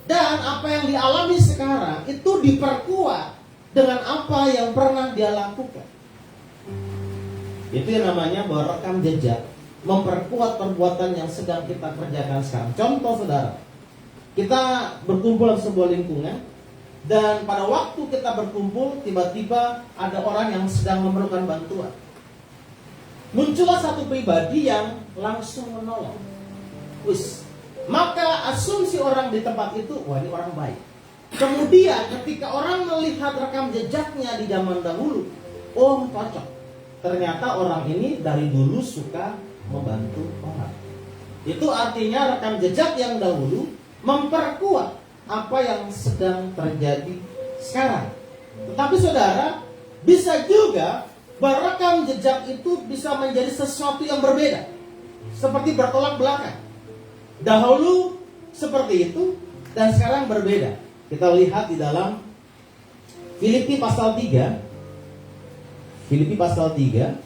Dan apa yang dialami sekarang itu diperkuat dengan apa yang pernah dia lakukan. Itu yang namanya bahwa rekam jejak memperkuat perbuatan yang sedang kita kerjakan sekarang. Contoh, saudara, kita berkumpul dalam sebuah lingkungan, dan pada waktu kita berkumpul, tiba-tiba ada orang yang sedang memerlukan bantuan. Muncullah satu pribadi yang langsung menolong. Maka asumsi orang di tempat itu, wah, ini orang baik. Kemudian ketika orang melihat rekam jejaknya di zaman dahulu, oh, cocok. Ternyata orang ini dari dulu suka membantu orang. Itu artinya rekam jejak yang dahulu memperkuat apa yang sedang terjadi sekarang. Tetapi saudara, bisa juga rekam jejak itu bisa menjadi sesuatu yang berbeda, seperti bertolak belakang. Dahulu seperti itu dan sekarang berbeda. Kita lihat di dalam Filipi pasal 3. Filipi pasal 3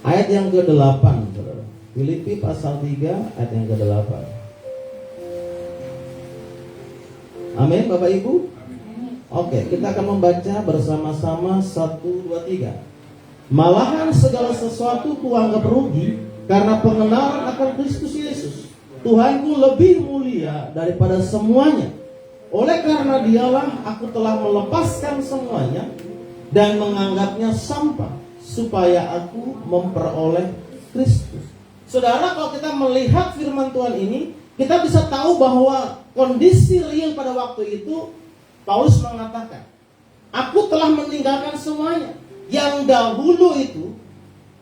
ayat yang ke-8, saudara. Filipi pasal 3 ayat yang ke-8. Amin, Bapak Ibu. Oke, kita akan membaca bersama-sama 1, 2, 3. Malahan segala sesuatu kuanggap rugi karena pengenalan akan Kristus Yesus, Tuhanku, lebih mulia daripada semuanya. Oleh karena dialah aku telah melepaskan semuanya dan menganggapnya sampah, supaya aku memperoleh Kristus. Saudara, kalau kita melihat firman Tuhan ini, kita bisa tahu bahwa kondisi real pada waktu itu, Paulus mengatakan, aku telah meninggalkan semuanya. Yang dahulu itu,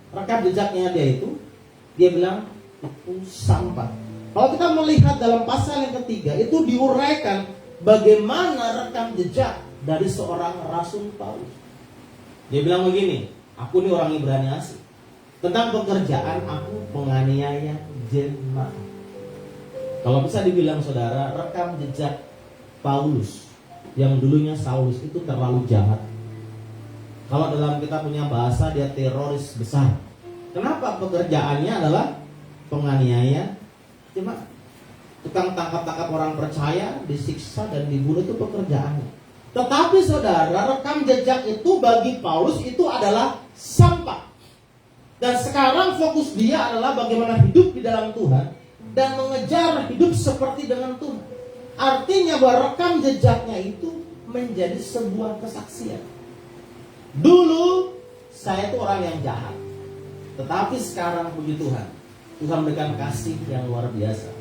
rekam jejaknya dia bilang, itu sampah. Kalau kita melihat dalam pasal yang ketiga, itu diuraikan bagaimana rekam jejak dari seorang Rasul Paulus. Dia bilang begini, aku ini orang Ibrani asli. Tentang pekerjaan, aku penganiaya jemaat. Kalau bisa dibilang, saudara, rekam jejak Paulus yang dulunya Saulus itu terlalu jahat. Kalau dalam kita punya bahasa, dia teroris besar. Kenapa? Pekerjaannya adalah penganiaya jemaat. Tukang tangkap-tangkap orang percaya, disiksa dan dibunuh, itu pekerjaannya. Tetapi saudara, rekam jejak itu bagi Paulus itu adalah sampah. Dan sekarang fokus dia adalah bagaimana hidup di dalam Tuhan dan mengejar hidup seperti dengan Tuhan. Artinya bahwa rekam jejaknya itu menjadi sebuah kesaksian. Dulu saya itu orang yang jahat, tetapi sekarang puji Tuhan, Tuhan berikan kasih yang luar biasa.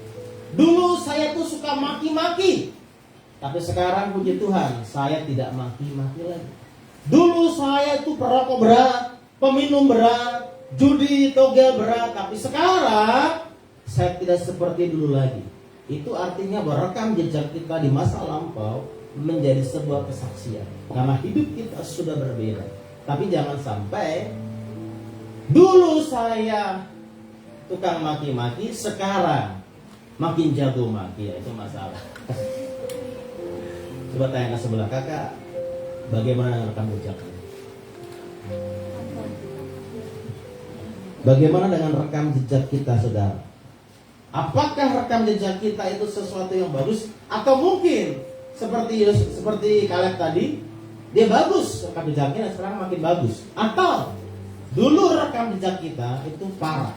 Dulu saya tuh suka maki-maki, tapi sekarang puji Tuhan, saya tidak maki-maki lagi. Dulu saya itu perokok berat, peminum berat, judi, togel berat, tapi sekarang saya tidak seperti dulu lagi. Itu artinya bahwa rekam jejak kita di masa lampau menjadi sebuah kesaksian, karena hidup kita sudah berbeda. Tapi jangan sampai dulu saya tukang maki-maki, sekarang makin jago maki, ya itu masalah. Coba tanya ke sebelah, kakak, bagaimana dengan rekam jejaknya? Bagaimana dengan rekam jejak kita, saudara? Apakah rekam jejak kita itu sesuatu yang bagus? Atau mungkin seperti Kaleb tadi, dia bagus rekam jejaknya, sekarang makin bagus. Atau dulu rekam jejak kita itu parah.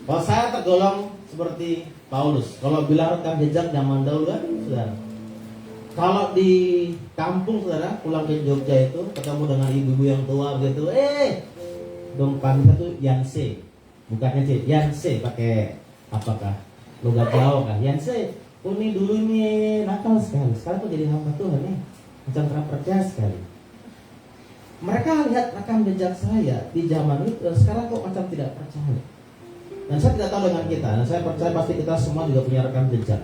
Kalau saya tergolong seperti Paulus, kalau bilang rekam jejak zaman dahulu kan, saudara. Kalau di kampung, saudara, pulang ke Jogja itu ketemu dengan ibu-ibu yang tua begitu, dong panggilnya tuh Yanse, bukannya C, Yanse, pakai apakah logat Jawa kah? Yanse, ini dulu ini nakal sekali, sekarang tuh jadi hamba Tuhan nih. Macam tidak percaya sekali. Mereka lihat rekam jejak saya di zaman itu, dan sekarang kok macam tidak percaya. Dan saya tidak tahu dengan kita, dan saya percaya pasti kita semua juga punya rekam jejak.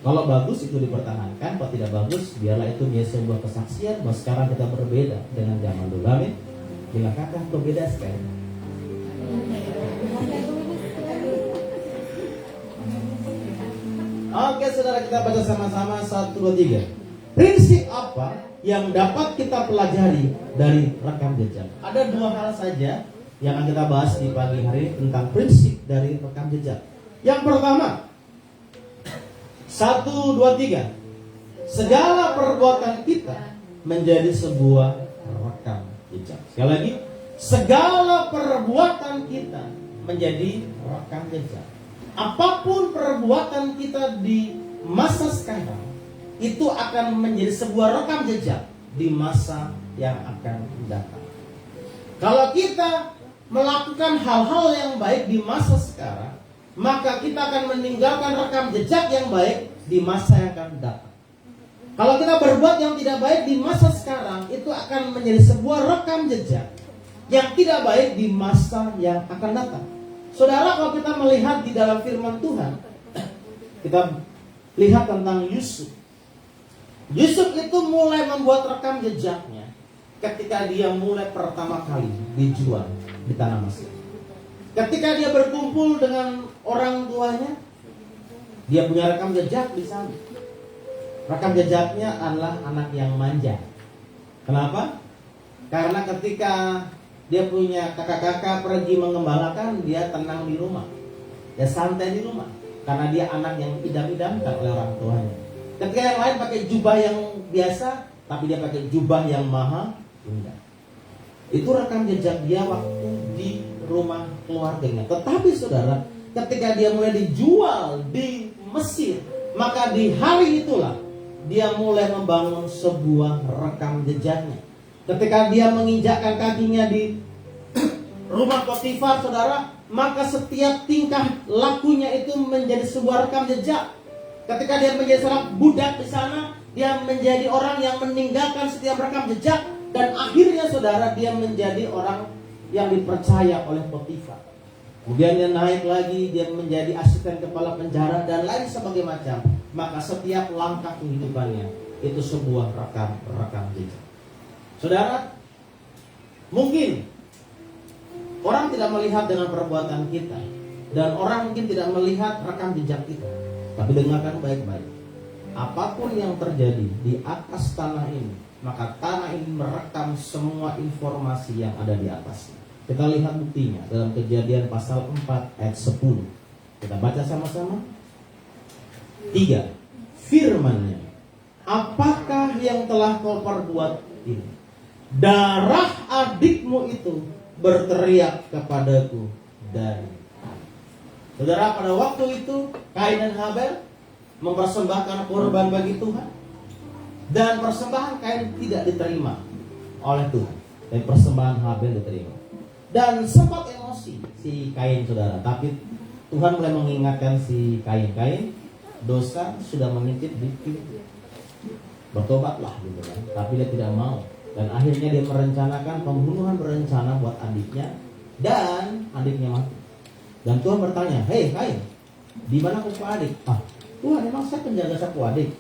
Kalau bagus itu dipertahankan, kalau tidak bagus biarlah itu menjadi sebuah kesaksian bahwa sekarang kita berbeda dengan zaman dulu. Amin. Bila kakak berbeda sekali. Oke saudara, kita baca sama-sama 1, 2, 3. Prinsip apa yang dapat kita pelajari dari rekam jejak? Ada 2 hal saja yang akan kita bahas di pagi hari tentang prinsip dari rekam jejak. Yang pertama, 1, 2, 3. Segala perbuatan kita menjadi sebuah rekam jejak. Sekali lagi, segala perbuatan kita menjadi rekam jejak. Apapun perbuatan kita di masa sekarang, itu akan menjadi sebuah rekam jejak di masa yang akan datang. Kalau kita melakukan hal-hal yang baik di masa sekarang, maka kita akan meninggalkan rekam jejak yang baik di masa yang akan datang. Kalau kita berbuat yang tidak baik di masa sekarang, itu akan menjadi sebuah rekam jejak yang tidak baik di masa yang akan datang. Saudara, kalau kita melihat di dalam firman Tuhan, kita lihat tentang Yusuf. Yusuf itu mulai membuat rekam jejaknya ketika dia mulai pertama kali dijual di tanah Mesir. Ketika dia berkumpul dengan orang tuanya, dia punya rekam jejak di sana. Rekam jejaknya adalah anak yang manja. Kenapa? Karena ketika dia punya kakak-kakak pergi mengembalakan, dia tenang di rumah. Dia santai di rumah. Karena dia anak yang idam-idamkan oleh orang tuanya. Ketika yang lain pakai jubah yang biasa, tapi dia pakai jubah yang maha indah. Itu rekam jejak dia waktu di rumah keluarganya. Tetapi saudara, ketika dia mulai dijual di Mesir, maka di hari itulah dia mulai membangun sebuah rekam jejaknya. Ketika dia menginjakkan kakinya di rumah Potifar, saudara, maka setiap tingkah lakunya itu menjadi sebuah rekam jejak. Ketika dia menjadi seorang budak di sana, dia menjadi orang yang meninggalkan setiap rekam jejak. Dan akhirnya saudara, dia menjadi orang yang dipercaya oleh Potifar. Kemudian dia naik lagi, dia menjadi asisten kepala penjara dan lain sebagainya macam. Maka setiap langkah kehidupannya itu sebuah rekam jejak. Saudara, mungkin orang tidak melihat dengan perbuatan kita, dan orang mungkin tidak melihat rekam jejak kita. Tapi dengarkan baik-baik. Apapun yang terjadi di atas tanah ini, maka tanah ini merekam semua informasi yang ada di atasnya. Kita lihat buktinya dalam Kejadian pasal 4 ayat 10. Kita baca sama-sama. 3. Firman-Nya, apakah yang telah kau perbuat ini? Darah adikmu itu berteriak kepadaku dari. Saudara, pada waktu itu Kain dan Habel mempersembahkan korban bagi Tuhan, dan persembahan Kain tidak diterima oleh Tuhan, dan persembahan Habel diterima. Dan sempat emosi si Kain, saudara. Tapi Tuhan mulai mengingatkan si Kain, dosa sudah mengintip di pintu, bertobatlah gitu kan. Tapi dia tidak mau. Dan akhirnya dia merencanakan pembunuhan berencana buat adiknya, dan adiknya mati. Dan Tuhan bertanya, hei Kain, di mana sapu adik? Tuhan, memang saya penjaga sapu adik.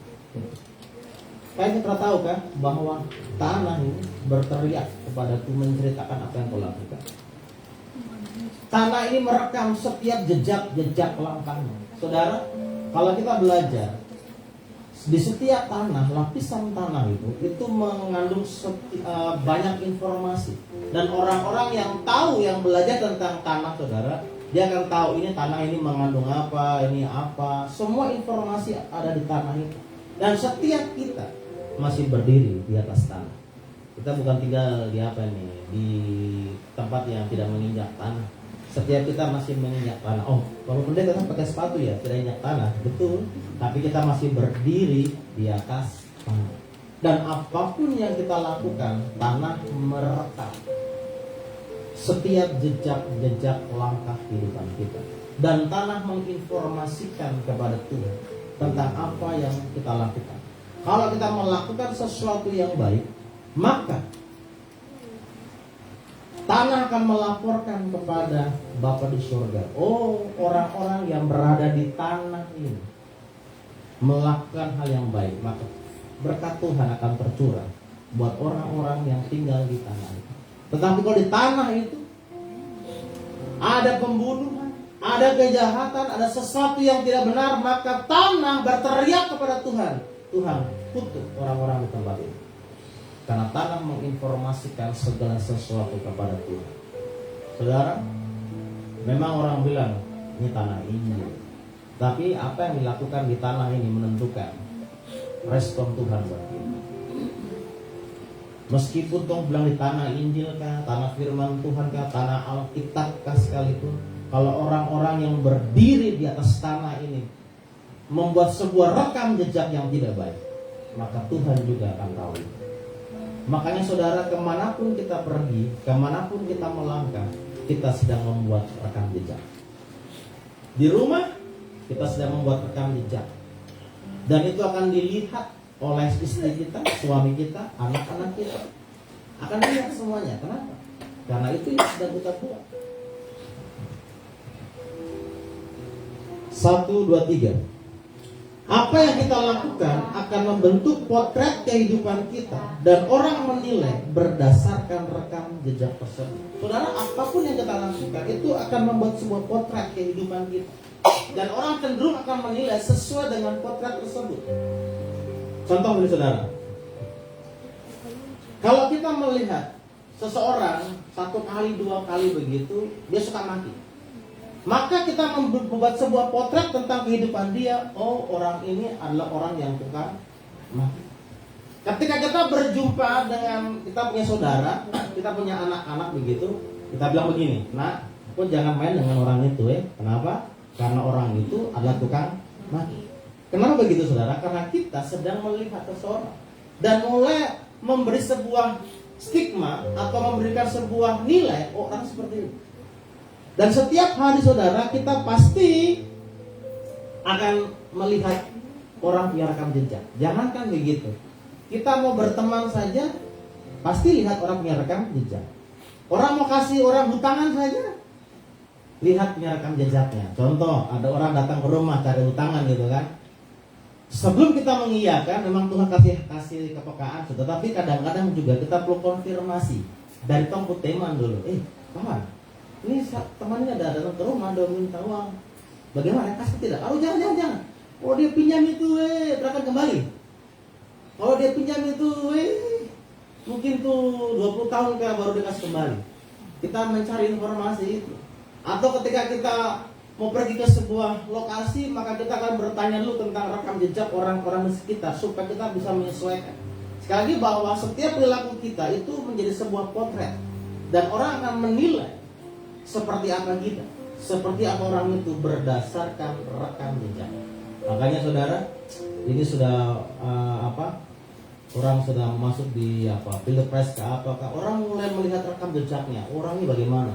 Kain pernah tahu kan bahwa tanah ini berteriak kepadaku, menceritakan apa yang kau lakukan. Tanah ini merekam setiap jejak langkahnya. Saudara, kalau kita belajar di setiap tanah, lapisan tanah itu mengandung banyak informasi. Dan orang-orang yang tahu, yang belajar tentang tanah, saudara, dia akan tahu ini tanah ini mengandung apa, ini apa. Semua informasi ada di tanah itu. Dan setiap kita masih berdiri di atas tanah. Kita bukan tinggal di apa nih, di tempat yang tidak menginjak tanah. Setiap kita masih menginjak tanah. Oh, kalau pendeta kan pakai sepatu ya, tidak injak tanah, betul. Tapi kita masih berdiri di atas tanah. Dan apapun yang kita lakukan, tanah merekam setiap jejak langkah kehidupan kita. Dan tanah menginformasikan kepada Tuhan tentang apa yang kita lakukan. Kalau kita melakukan sesuatu yang baik, maka tanah akan melaporkan kepada Bapa di surga. Oh, orang-orang yang berada di tanah ini melakukan hal yang baik, maka berkat Tuhan akan tercurah buat orang-orang yang tinggal di tanah itu. Tetapi kalau di tanah itu ada pembunuhan, ada kejahatan, ada sesuatu yang tidak benar, maka tanah berteriak kepada Tuhan, Tuhan kutuk orang-orang di tempat ini. Karena tanah menginformasikan segala sesuatu kepada Tuhan. Saudara, memang orang bilang ini tanah Injil, tapi apa yang dilakukan di tanah ini menentukan respon Tuhan buat kita. Meskipun Tuhan bilang di tanah Injil kah, tanah firman Tuhan kah, tanah Alkitab kah sekalipun, kalau orang-orang yang berdiri di atas tanah ini membuat sebuah rekam jejak yang tidak baik, maka Tuhan juga akan tahu. Makanya saudara, kemanapun kita pergi, kemanapun kita melangkah, kita sedang membuat rekam jejak. Di rumah, kita sedang membuat rekam jejak. Dan itu akan dilihat oleh istri kita, suami kita, anak-anak kita. Akan dilihat semuanya. Kenapa? Karena itu yang sedang kita buat. 1, 2, 3. Apa yang kita lakukan akan membentuk potret kehidupan kita, dan orang menilai berdasarkan rekam jejak tersebut. Saudara, apapun yang kita lakukan itu akan membuat sebuah potret kehidupan kita, dan orang cenderung akan menilai sesuai dengan potret tersebut. Contoh ini saudara, kalau kita melihat seseorang 1 kali 2 kali begitu, dia suka maki, maka kita membuat sebuah potret tentang kehidupan dia. Oh, orang ini adalah orang yang tukang maki. Ketika kita berjumpa dengan, kita punya saudara, kita punya anak-anak begitu, kita bilang begini, nah, kok jangan main dengan orang itu ya. Kenapa? Karena orang itu adalah tukang maki. Kenapa begitu saudara? Karena kita sedang melihat seseorang dan mulai memberi sebuah stigma atau memberikan sebuah nilai, oh, orang seperti ini. Dan setiap hari saudara, kita pasti akan melihat orang punya rekam jejak. Jangankan begitu, kita mau berteman saja pasti lihat orang punya rekam jejak. Orang mau kasih orang hutangan saja, lihat punya rekam jejaknya. Contoh, ada orang datang ke rumah cari hutangan gitu kan. Sebelum kita mengiyakan, memang Tuhan kasih kepekaan, tetapi kadang-kadang juga kita perlu konfirmasi dari tongku teman dulu. Kawan, ini temannya ada datang ke rumah, ada minta uang. Bagaimana? Kasih tidak? Oh, jangan. Oh, dia pinjam itu, berangkat kembali. Kalau dia pinjam itu, mungkin tuh 20 tahun baru dia kasih kembali. Kita mencari informasi itu. Atau ketika kita mau pergi ke sebuah lokasi, maka kita akan bertanya dulu tentang rekam jejak orang-orang di sekitar supaya kita bisa menyesuaikan. Sekali lagi, bahwa setiap perilaku kita itu menjadi sebuah potret, dan orang akan menilai seperti apa kita, seperti apa orang itu berdasarkan rekam jejak. Makanya saudara, ini sudah orang sudah masuk di pilpres ke apakah orang mulai melihat rekam jejaknya, orang ini bagaimana,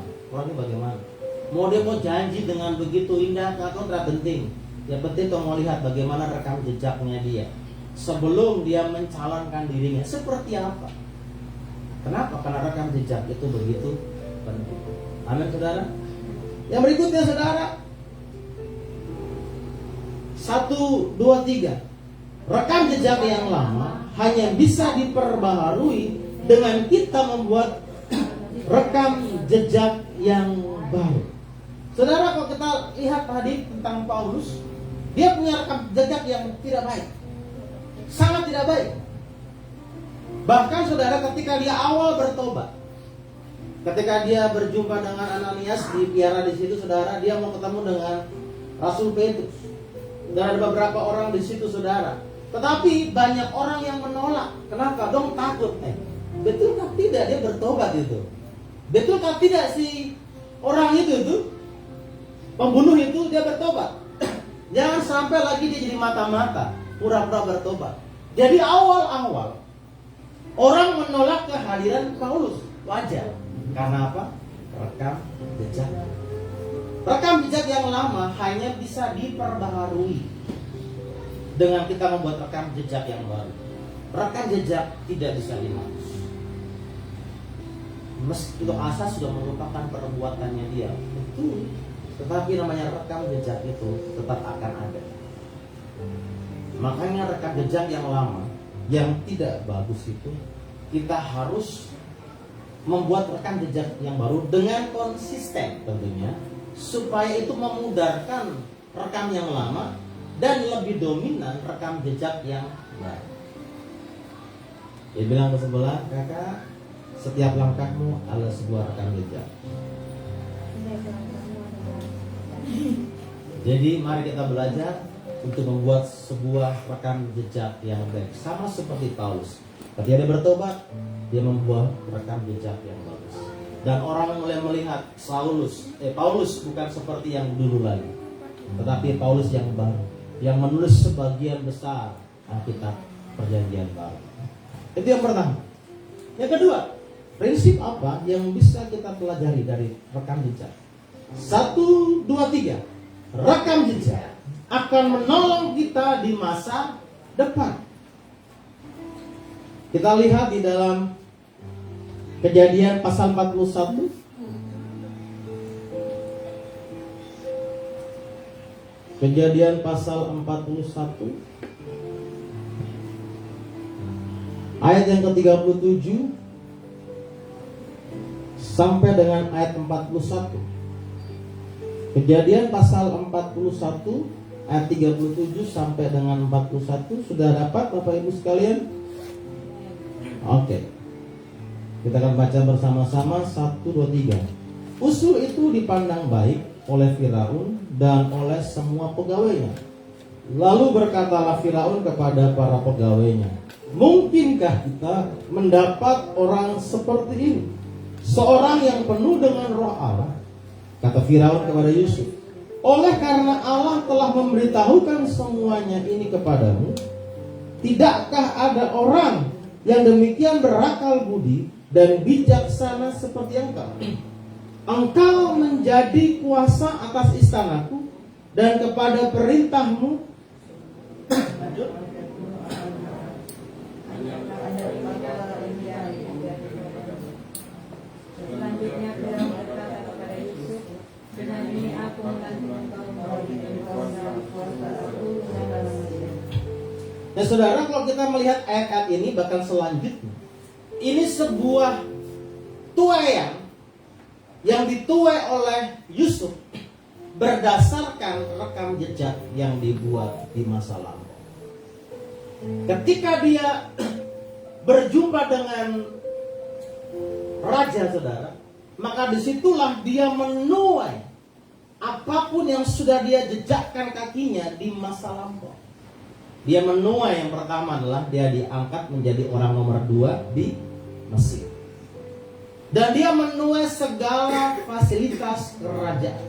mau dia mau janji dengan begitu indah atau tidak penting. Yang penting tuh mau lihat bagaimana rekam jejaknya dia sebelum dia mencalonkan dirinya seperti apa. Kenapa? Karena rekam jejak itu begitu penting. Amin saudara. Yang berikutnya saudara, 1, 2, 3. Rekam jejak yang lama hanya bisa diperbaharui dengan kita membuat rekam jejak yang baru. Saudara, kalau kita lihat tadi tentang Paulus, dia punya rekam jejak yang tidak baik, sangat tidak baik. Bahkan saudara, ketika dia awal bertobat, ketika dia berjumpa dengan Ananias di biara di situ, saudara, dia mau ketemu dengan Rasul Petrus. Dan ada beberapa orang di situ, saudara. Tetapi banyak orang yang menolak. Kenapa? Dong takut. Betulkah tidak dia bertobat itu? Betulkah tidak si orang itu pembunuh itu dia bertobat? Jangan sampai lagi dia jadi mata-mata, pura-pura bertobat. Jadi awal-awal orang menolak kehadiran Paulus. Wajar. Karena apa? Rekam jejak. Rekam jejak yang lama hanya bisa diperbaharui dengan kita membuat rekam jejak yang baru. Rekam jejak tidak bisa dihapus. Meski itu asa sudah merupakan perbuatannya dia, betul. Tetapi namanya rekam jejak itu tetap akan ada. Makanya rekam jejak yang lama, yang tidak bagus itu, kita harus membuat rekam jejak yang baru dengan konsisten tentunya, supaya itu memudarkan rekam yang lama dan lebih dominan rekam jejak yang baru. Dia bilang ke sebelah, kakak, setiap langkahmu adalah sebuah rekam jejak. Jadi mari kita belajar untuk membuat sebuah rekam jejak yang baik. Sama seperti Paulus. Ketika dia bertobat, dia membuat rekam jejak yang bagus. Dan orang mulai melihat Paulus bukan seperti yang dulu lagi, tetapi Paulus yang baru, yang menulis sebagian besar Alkitab Perjanjian Baru. Itu yang pertama. Yang kedua, prinsip apa yang bisa kita pelajari dari rekam jejak? 1, 2, 3. Rekam jejak akan menolong kita di masa depan. Kita lihat di dalam Kejadian pasal 41. Kejadian pasal 41 ayat yang ke-37 sampai dengan ayat 41. Kejadian pasal 41 ayat 37 sampai dengan 41. Sudah dapat Bapak Ibu sekalian? Oke. Kita akan baca bersama-sama 1, 2, 3. Usul itu dipandang baik oleh Firaun dan oleh semua pegawainya. Lalu berkatalah Firaun kepada para pegawainya, mungkinkah kita mendapat orang seperti ini, seorang yang penuh dengan roh Allah? Kata Firaun kepada Yusuf, oleh karena Allah telah memberitahukan semuanya ini kepadamu, tidakkah ada orang yang demikian berakal budi dan bijaksana seperti engkau? Engkau menjadi kuasa atas istanaku dan kepada perintahmu. Lanjut. Selanjutnya Firaun berkata kepada Yusuf, dengan ini aku menanti engkau membagi engkau dalam kuasa aku dan dalam Mesir. Nah saudara, kalau kita melihat ayat-ayat ini bahkan selanjutnya, ini sebuah tuaian yang dituai oleh Yusuf berdasarkan rekam jejak yang dibuat di masa lalu. Ketika dia berjumpa dengan raja, saudara, maka disitulah dia menuai apapun yang sudah dia jejakkan kakinya di masa lampau. Dia menuai, yang pertama adalah dia diangkat menjadi orang nomor 2 di Mesir. Dan dia menuai segala fasilitas kerajaan.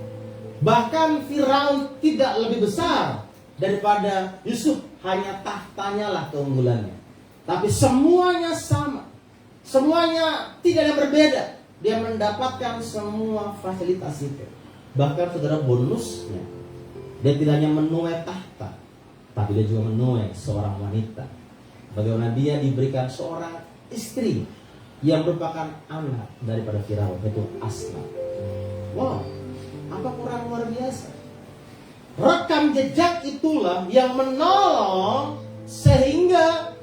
Bahkan Firaun tidak lebih besar daripada Yusuf, hanya tahtanya lah keunggulannya. Tapi semuanya sama, semuanya tidak ada berbeda. Dia mendapatkan semua fasilitas itu. Bahkan saudara, bonusnya, dia tidak hanya menuai tahta, tapi dia juga menuai seorang wanita. Bagaimana dia diberikan seorang istri yang merupakan anak daripada Firaun, yaitu Asnat. Wow, apa kurang luar biasa? Rekam jejak itulah yang menolong sehingga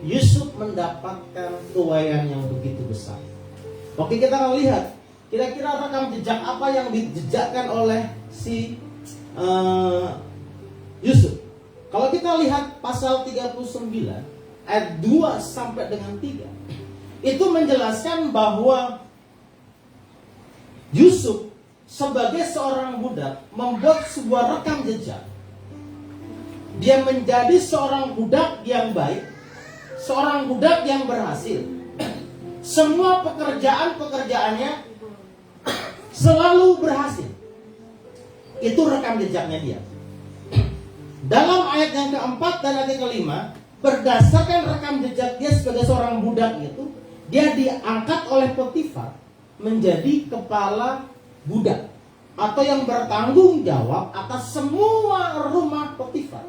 Yusuf mendapatkan tuaian yang begitu besar. Oke, kita akan lihat kira-kira rekam jejak apa yang dijejakkan oleh si Yusuf. Kalau kita lihat pasal 39 ayat 2 sampai dengan 3, itu menjelaskan bahwa Yusuf sebagai seorang budak membuat sebuah rekam jejak. Dia menjadi seorang budak yang baik, seorang budak yang berhasil. Semua pekerjaannya selalu berhasil. Itu rekam jejaknya dia. Dalam ayat yang keempat dan ayat yang kelima, berdasarkan rekam jejak dia sebagai seorang budak itu, dia diangkat oleh Potifar menjadi kepala budak atau yang bertanggung jawab atas semua rumah Potifar.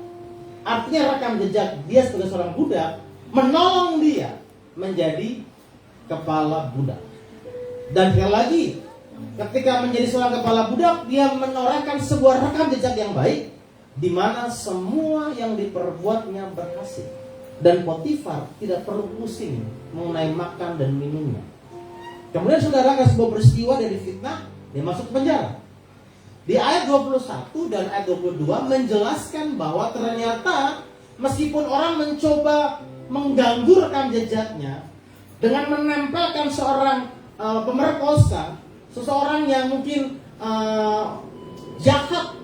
Artinya rekam jejak dia sebagai seorang budak menolong dia menjadi kepala budak. Dan sekali lagi, ketika menjadi seorang kepala budak, dia menorehkan sebuah rekam jejak yang baik, di mana semua yang diperbuatnya berhasil. Dan Potifar tidak perlu pusing mengenai makan dan minumnya. Kemudian saudara, ada sebuah peristiwa dari fitnah, dia masuk ke penjara. Di ayat 21 dan ayat 22 menjelaskan bahwa ternyata meskipun orang mencoba mengganggu rekam jejaknya dengan menempelkan seorang pemerkosa, seseorang yang mungkin jahat,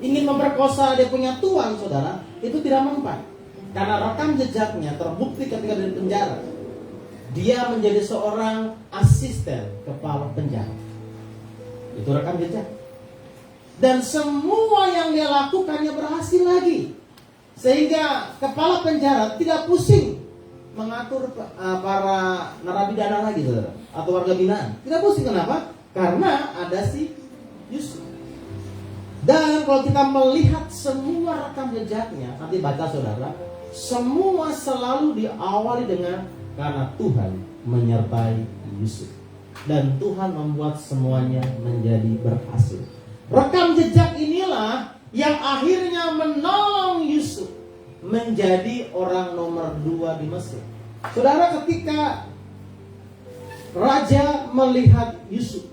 ingin memperkosa dia punya tuan, saudara, itu tidak mempan. Karena rekam jejaknya terbukti ketika di penjara, dia menjadi seorang asisten kepala penjara. Itu rekam jejak. Dan semua yang dia lakukannya berhasil lagi. Sehingga kepala penjara tidak pusing mengatur para narapidana lagi, saudara, atau warga binaan. Tidak pusing, kenapa? Karena ada si Yusuf. Dan kalau kita melihat semua rekam jejaknya, nanti baca saudara, semua selalu diawali dengan karena Tuhan menyertai Yusuf. Dan Tuhan membuat semuanya menjadi berhasil. Rekam jejak inilah yang akhirnya menolong Yusuf menjadi orang nomor 2 di Mesir. Saudara, ketika Raja melihat Yusuf,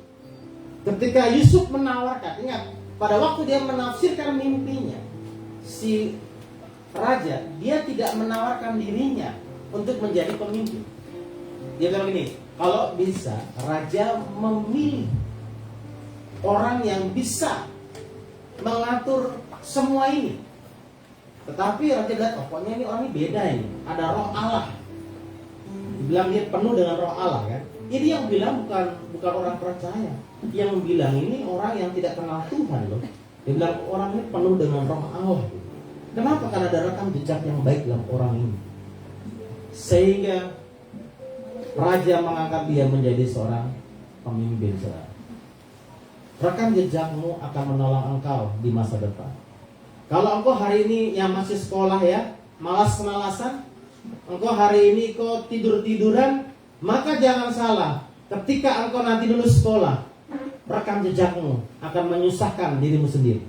ketika Yusuf menawarkan, ingat, pada waktu dia menafsirkan mimpinya, si Raja, dia tidak menawarkan dirinya untuk menjadi pemimpin. Dia bilang gini, kalau bisa Raja memilih orang yang bisa mengatur semua ini. Tetapi Raja lihat, pokoknya ini orang ini beda ini. Ada roh Allah. Dibilang dia penuh dengan roh Allah kan. Ini yang bilang bukan orang percaya. Yang bilang ini orang yang tidak kenal Tuhan loh. Dia bilang orang ini penuh dengan roh Allah. Kenapa? Karena ada rekam jejak yang baik dalam orang ini. Sehingga Raja mengangkat dia menjadi seorang pemimpin, saudara. Rekam jejakmu akan menolong engkau di masa depan. Kalau engkau hari ini yang masih sekolah ya, malas-malasan, engkau hari ini kau tidur-tiduran, maka jangan salah. Ketika engkau nanti lulus sekolah, rekam jejakmu akan menyusahkan dirimu sendiri.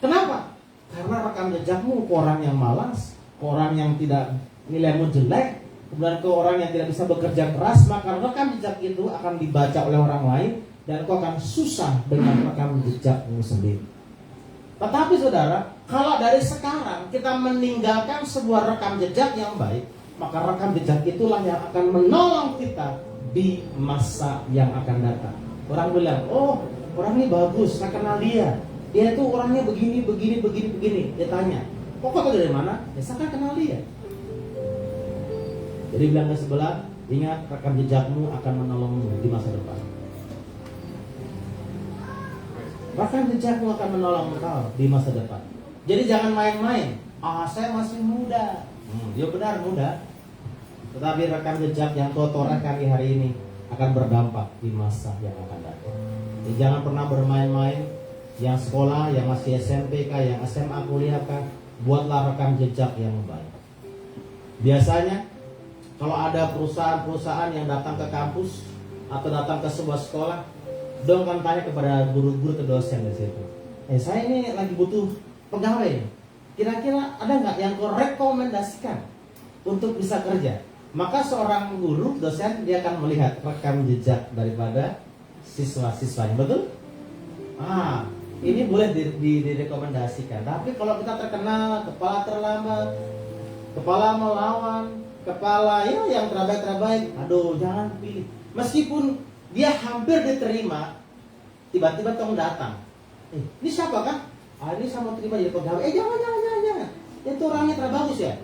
Kenapa? Karena rekam jejakmu ke orang yang malas, ke orang yang tidak nilaimu jelek, kemudian ke orang yang tidak bisa bekerja keras, maka rekam jejak itu akan dibaca oleh orang lain, dan kau akan susah dengan rekam jejakmu sendiri. Tetapi saudara, kalau dari sekarang kita meninggalkan sebuah rekam jejak yang baik, maka rekam jejak itulah yang akan menolong kita di masa yang akan datang. Orang bilang, oh orang ini bagus, saya kenal dia. Dia itu orangnya begini. Dia tanya, kok kau tahu dari mana? Ya saya kan kenal dia. Jadi bilang ke sebelah, ingat rekam jejakmu akan menolongmu di masa depan. Bahkan jejakmu akan menolong engkau di masa depan. Jadi jangan main-main. Saya masih muda. Ya benar muda. Tetapi rekam jejak yang kau torehkan di hari ini akan berdampak di masa yang akan datang. Jadi jangan pernah bermain-main. Yang sekolah, yang masih SMP kah, yang SMA, kuliah kah, buatlah rekam jejak yang baik. Biasanya kalau ada perusahaan-perusahaan yang datang ke kampus atau datang ke sebuah sekolah, dong kan tanya kepada guru-guru ke dosen di situ. Saya ini lagi butuh pegawai. Kira-kira ada nggak yang kau rekomendasikan untuk bisa kerja? Maka seorang guru, dosen, dia akan melihat rekam jejak daripada siswa-siswanya, betul? Ini boleh direkomendasikan. Tapi kalau kita terkenal kepala terlambat, kepala melawan, kepala yang terbaik, aduh jangan pilih. Meskipun dia hampir diterima, tiba-tiba tong datang. Ini siapa kan? Ini saya mau terima jadi pegawai. Jangan. Itu orangnya terbagus ya.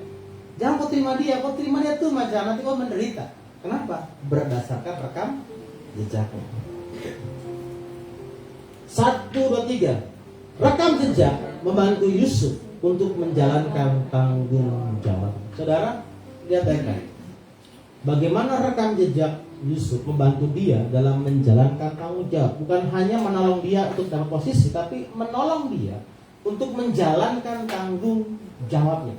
Jangan kau terima dia tuh macam nanti kau menderita. Kenapa? Berdasarkan rekam jejaknya. 1, 2, 3. Rekam jejak membantu Yusuf untuk menjalankan tanggung jawab. Saudara, lihat baik-baik. Bagaimana rekam jejak Yusuf membantu dia dalam menjalankan tanggung jawab. Bukan hanya menolong dia untuk dalam posisi, tapi menolong dia untuk menjalankan tanggung jawabnya.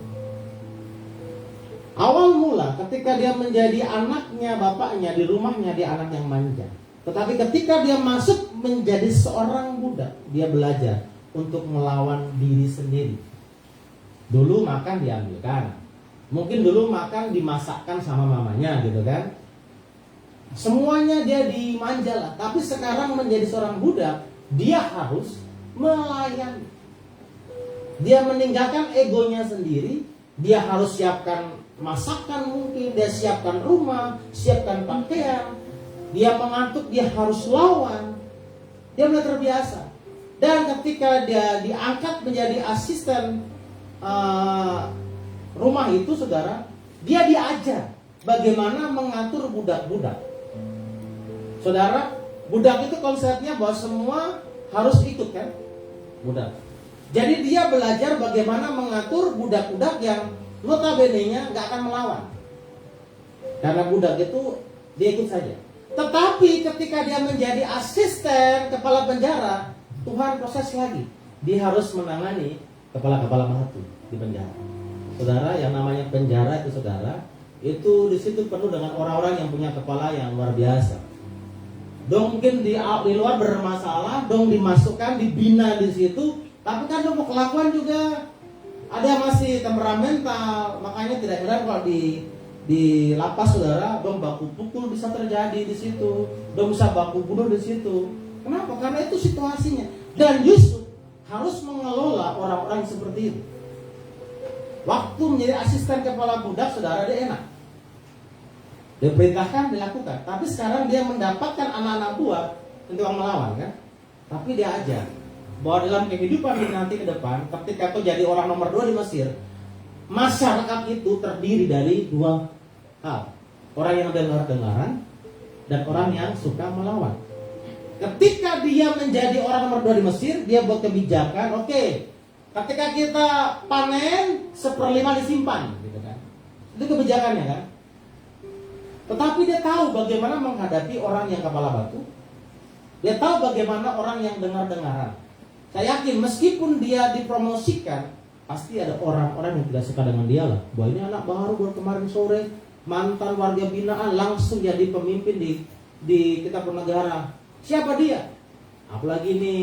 Awal mula ketika dia menjadi anaknya bapaknya di rumahnya, dia anak yang manja. Tetapi ketika dia masuk menjadi seorang budak, dia belajar untuk melawan diri sendiri. Dulu makan diambilkan, mungkin dulu makan dimasakkan sama mamanya gitu kan. Semuanya dia dimanja lah. Tapi sekarang menjadi seorang budak, dia harus melayani. Dia meninggalkan egonya sendiri. Dia harus siapkan masakan mungkin, dia siapkan rumah, siapkan pakaian. Dia mengantuk, dia harus lawan. Dia mulai terbiasa. Dan ketika dia diangkat menjadi asisten rumah itu, saudara, dia diajar bagaimana mengatur budak-budak. Saudara, budak itu konsepnya bahwa semua harus ikut kan? Budak. Jadi dia belajar bagaimana mengatur budak-budak yang notabene-nya gak akan melawan. Karena budak itu dia ikut saja. Tetapi ketika dia menjadi asisten kepala penjara, Tuhan proses lagi. Dia harus menangani kepala-kepala batu di penjara. Saudara, yang namanya penjara itu, saudara, itu di situ penuh dengan orang-orang yang punya kepala yang luar biasa. Dong mungkin di luar bermasalah, dong dimasukkan, dibina di situ, tapi kan dong kelakuan juga ada yang masih temperamental. Makanya tidak heran kalau di lapas, saudara, dong baku pukul bisa terjadi di situ, dong bisa baku bunuh di situ. Kenapa? Karena itu situasinya. Dan Yusuf harus mengelola orang-orang seperti itu. Waktu menjadi asisten kepala budak, saudara, dia enak. Dia perintahkan, dilakukan. Tapi sekarang dia mendapatkan anak-anak buah untuk melawan kan. Tapi dia ajar bahwa dalam kehidupan nanti ke depan, ketika kau jadi orang nomor 2 di Mesir, masyarakat itu terdiri dari 2 hal. Orang yang dengar-dengaran dan orang yang suka melawan. Ketika dia menjadi orang nomor 2 di Mesir, dia buat kebijakan, oke, ketika kita panen 1/5 disimpan gitu kan. Itu kebijakannya kan. Tetapi dia tahu bagaimana menghadapi orang yang kepala batu. Dia tahu bagaimana orang yang dengar-dengaran. Saya yakin meskipun dia dipromosikan, pasti ada orang-orang yang tidak suka dengan dia lah. Bahwa ini anak baru kemarin sore, mantan warga binaan, langsung jadi pemimpin di kita negara. Siapa dia? Apalagi nih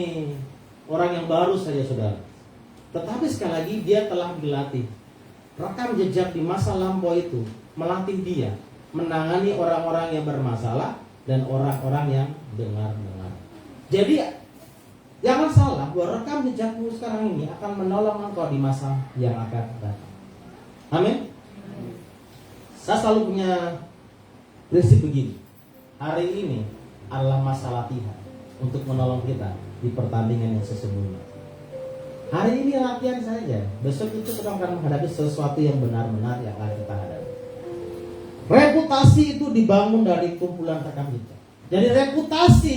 orang yang baru saja, saudara. Tetapi sekali lagi dia telah dilatih. Rekam jejak di masa lampau itu melatih dia menangani orang-orang yang bermasalah dan orang-orang yang dengar-dengar. Jadi jangan salah bahwa rekam jejakmu sekarang ini akan menolong engkau di masa yang akan datang. Amin. Saya selalu punya prinsip begini. Hari ini adalah masa latihan untuk menolong kita di pertandingan yang sesungguhnya. Hari ini latihan saja. Besok itu kita akan menghadapi sesuatu yang benar-benar yang akan kita hadapi. Reputasi itu dibangun dari kumpulan rekam jejak. Jadi reputasi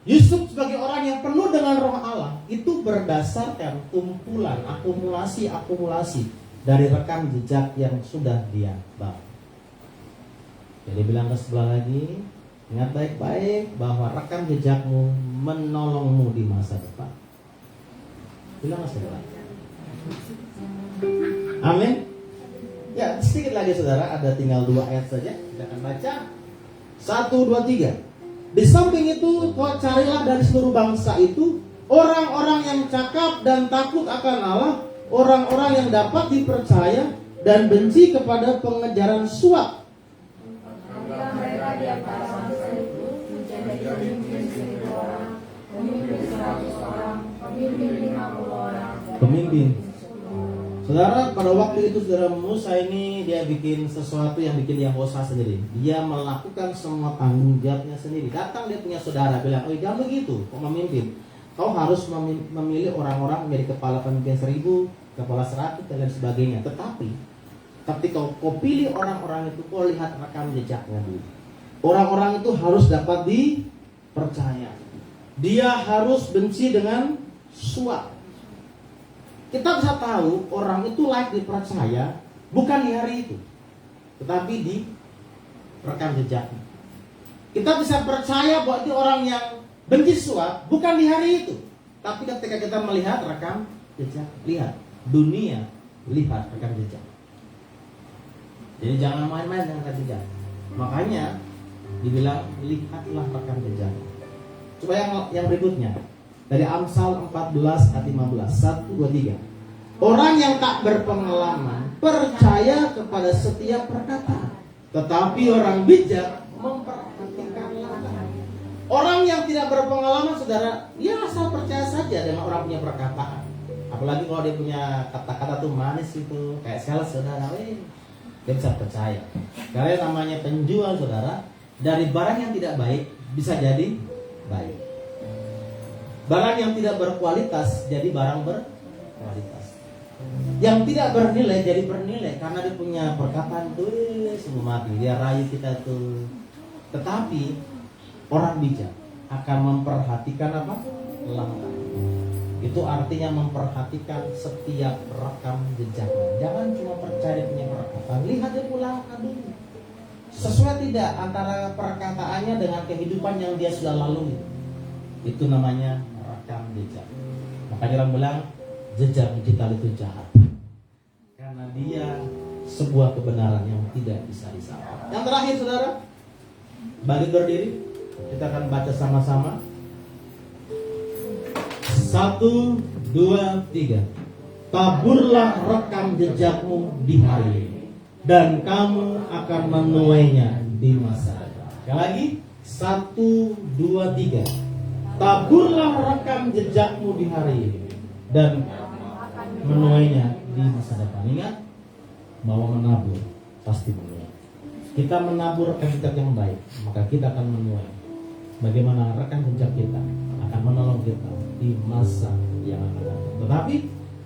Yusuf sebagai orang yang penuh dengan Roh Allah itu berdasarkan kumpulan, akumulasi dari rekam jejak yang sudah dia bangun. Jadi bilang ke sebelah lagi, ingat baik-baik bahwa rekam jejakmu menolongmu di masa depan. Bilang ke sebelah. Amin. Ya, sedikit lagi saudara, ada tinggal 2 ayat saja. Kita akan baca 1, 2, 3. Di samping itu, kau carilah dari seluruh bangsa itu orang-orang yang cakap dan takut akan Allah, orang-orang yang dapat dipercaya dan benci kepada pengejaran suap. Mereka di antara bangsa itu menjadi pemimpin 1.000 orang, pemimpin 100 orang, pemimpin 50 orang. Pemimpin. Saudara, pada waktu itu saudara Musa ini dia bikin sesuatu yang bikin dia bosan sendiri. Dia melakukan semua tanggung jawabnya sendiri. Datang dia punya saudara bilang, oh jangan begitu, kau memimpin. Kau harus memilih orang-orang menjadi kepala pemimpin 1.000, kepala 100 dan lain sebagainya. Tetapi ketika kau pilih orang-orang itu, kau lihat rekam jejaknya dulu. Orang-orang itu harus dapat dipercaya. Dia harus benci dengan suap. Kita bisa tahu orang itu layak dipercaya bukan di hari itu, tetapi di rekam jejaknya. Kita bisa percaya bahwa itu orang yang benci suap bukan di hari itu, tapi ketika kita melihat rekam jejak? Lihat. Dunia, lihat rekam jejak. Jadi jangan main-main dengan rekam jejak. Makanya dibilang lihatlah rekam jejak. Coba yang berikutnya. Dari Amsal 14 ayat 15. 1, 2, 3. Orang yang tak berpengalaman percaya kepada setiap perkataan, tetapi orang bijak memperhatikan langkah. Orang yang tidak berpengalaman, saudara, dia asal percaya saja dengan orang punya perkataan. Apalagi kalau dia punya kata-kata tuh manis itu, kayak sales, saudara, dia bisa percaya. Karena namanya penjual, saudara, dari barang yang tidak baik bisa jadi baik. Barang yang tidak berkualitas jadi barang berkualitas. Yang tidak bernilai jadi bernilai karena dia punya perkataan tuh sungguh mati, dia rayu kita tuh. Tetapi orang bijak akan memperhatikan apa? Langkah. Itu artinya memperhatikan setiap rekam jejaknya. Jangan cuma percaya punya perkataan, lihat dia pulang dulu. Sesuai tidak antara perkataannya dengan kehidupan yang dia sudah lalui. Itu namanya rekam jejak. Makanya orang bilang jejak digital itu jahat, karena dia sebuah kebenaran yang tidak bisa disalah. Yang terakhir, saudara, bagi berdiri, kita akan baca sama-sama. 1, 2, 3. Taburlah rekam jejakmu di hari ini, dan kamu akan menuainya di masa depan. Sekali lagi, 1, 2, 3. Taburlah rekam jejakmu di hari ini, dan menuainya di masa depan. Ingat, bahwa menabur pasti menuai. Kita menabur rekam jejak yang baik, maka kita akan menuai. Bagaimana rekam jejak kita akan menolong kita di masa yang akan datang. Tetapi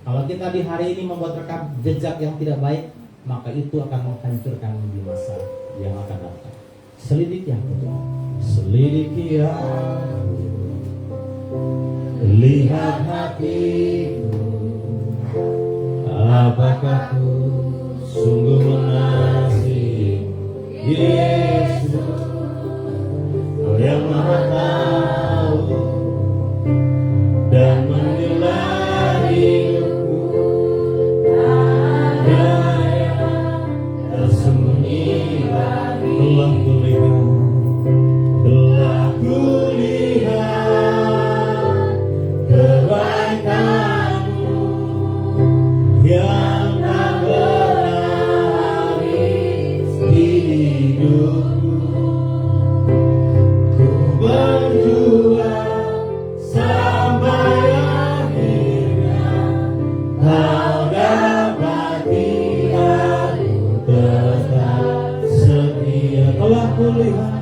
kalau kita di hari ini membuat rekam jejak yang tidak baik, maka itu akan menghancurkan di masa yang akan datang. Selidiki yang betul. Selidiki yang lihat hatiku, apakah ku sungguh mengasihi Yesus, Kau yang Maha Tahu dan menilai hidupku. Ada yang tersembunyi telah kulihat kebaikanmu yang tak pernah habis di hidupku. Ku berjuang sampai akhirnya, Kau dapati aku tetap setia. Telah kulihat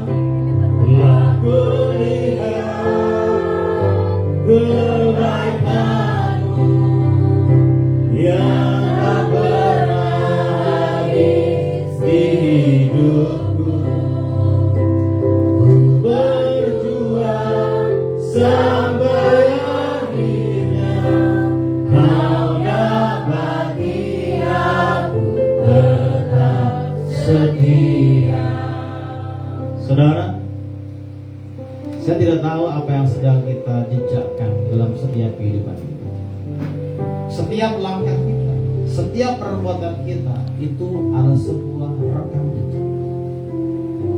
kebaikanmu yang tak pernah habis di hidupku. Ku berjuang sampai akhirnya, Kau dapati aku tetap setia. Saudara, saya tidak tahu apa yang sedang kita jejakkan dalam setiap kehidupan kita. Setiap langkah kita, setiap perbuatan kita itu adalah sebuah rekam jejak.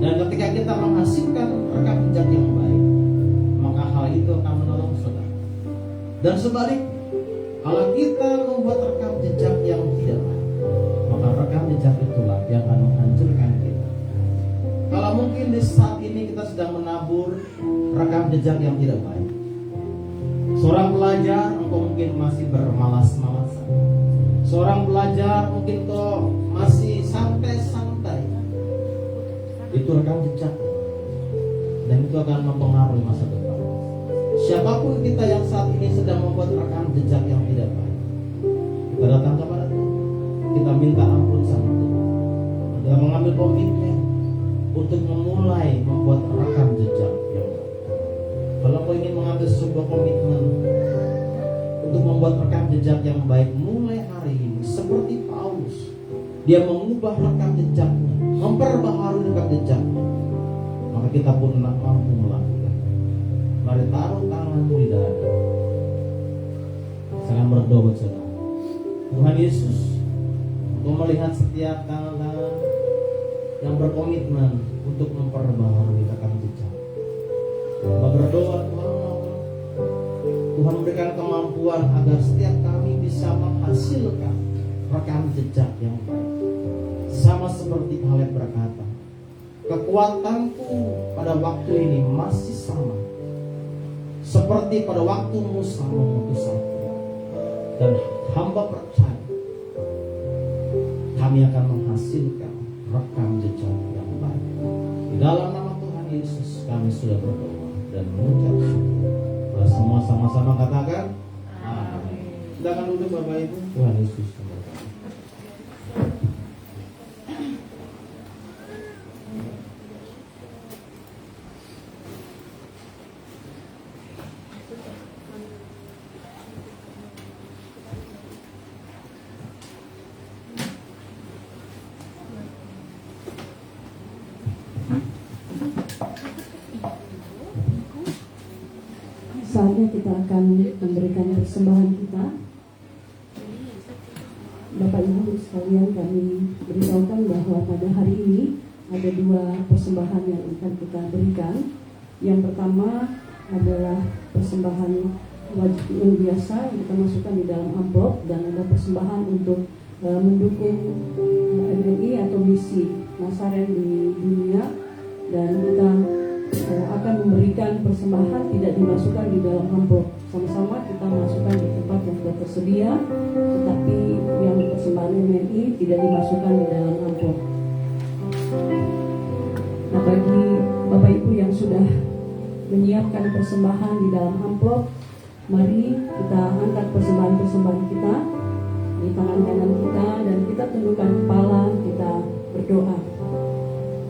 Dan ketika kita menghasilkan rekam jejak yang baik, maka hal itu akan menolong saudara. Dan sebaliknya, kalau kita membuat rekam jejak yang tidak baik, maka rekam jejak itulah yang akan menghancurkan kita. Kalau mungkin di saat ini kita sedang menabur rekam jejak yang tidak baik. Seorang pelajar, engkau mungkin masih bermalas-malasan. Seorang pelajar mungkin kau masih santai-santai. Itu rekam jejak, dan itu akan mempengaruhi masa depan. Siapapun kita yang saat ini sedang membuat rekam jejak yang tidak baik, kita datang kepada Tuhan, kita minta ampun sama Tuhan. Kita mengambil komitmen untuk memulai membuat rekam jejak yang baik. Kalau kau ingin mengambil sebuah komitmen untuk membuat rekam jejak yang baik mulai hari ini, seperti Paulus, dia mengubah rekam jejaknya, memperbaharui rekam jejaknya, maka kita pun mampu melakukan. Mari taruh tanganmu di dada. Saya berdoa buat saudara. Tuhan Yesus, Engkau melihat setiap tangan-tangan yang berkomitmen untuk memperbaharui rekam jejak. Hamba berdoa Tuhan memberikan kemampuan agar setiap kami bisa menghasilkan rekam jejak yang baik. Sama seperti Kaleb berkata, kekuatanku pada waktu ini masih sama seperti pada waktu Musa mengutus aku. Dan hamba percaya kami akan menghasilkan rekam jejak yang baik. Di dalam nama Tuhan Yesus kami sudah berdoa dan mengucap syukur. Semua sama-sama katakan amin. Silakan duduk Bapak Ibu. Tuhan Yesus memberkati. Saatnya kita akan memberikan persembahan kita. Bapak Ibu sekalian, kami beritahukan bahwa pada hari ini ada dua persembahan yang akan kita berikan. Yang pertama adalah persembahan wajib yang biasa yang kita masukkan di dalam amplop, dan ada persembahan untuk mendukung MNI atau misi Nasaren di dunia, dan kita akan memberikan persembahan tidak dimasukkan di dalam amplop. Sama-sama kita masukkan di tempat yang sudah tersedia, tetapi yang persembahan MNI tidak dimasukkan di dalam amplop. Nah, bagi Bapak Ibu yang sudah menyiapkan persembahan di dalam amplop, mari kita angkat persembahan-persembahan kita di tangan kanan kita, dan kita tundukkan kepala, kita berdoa.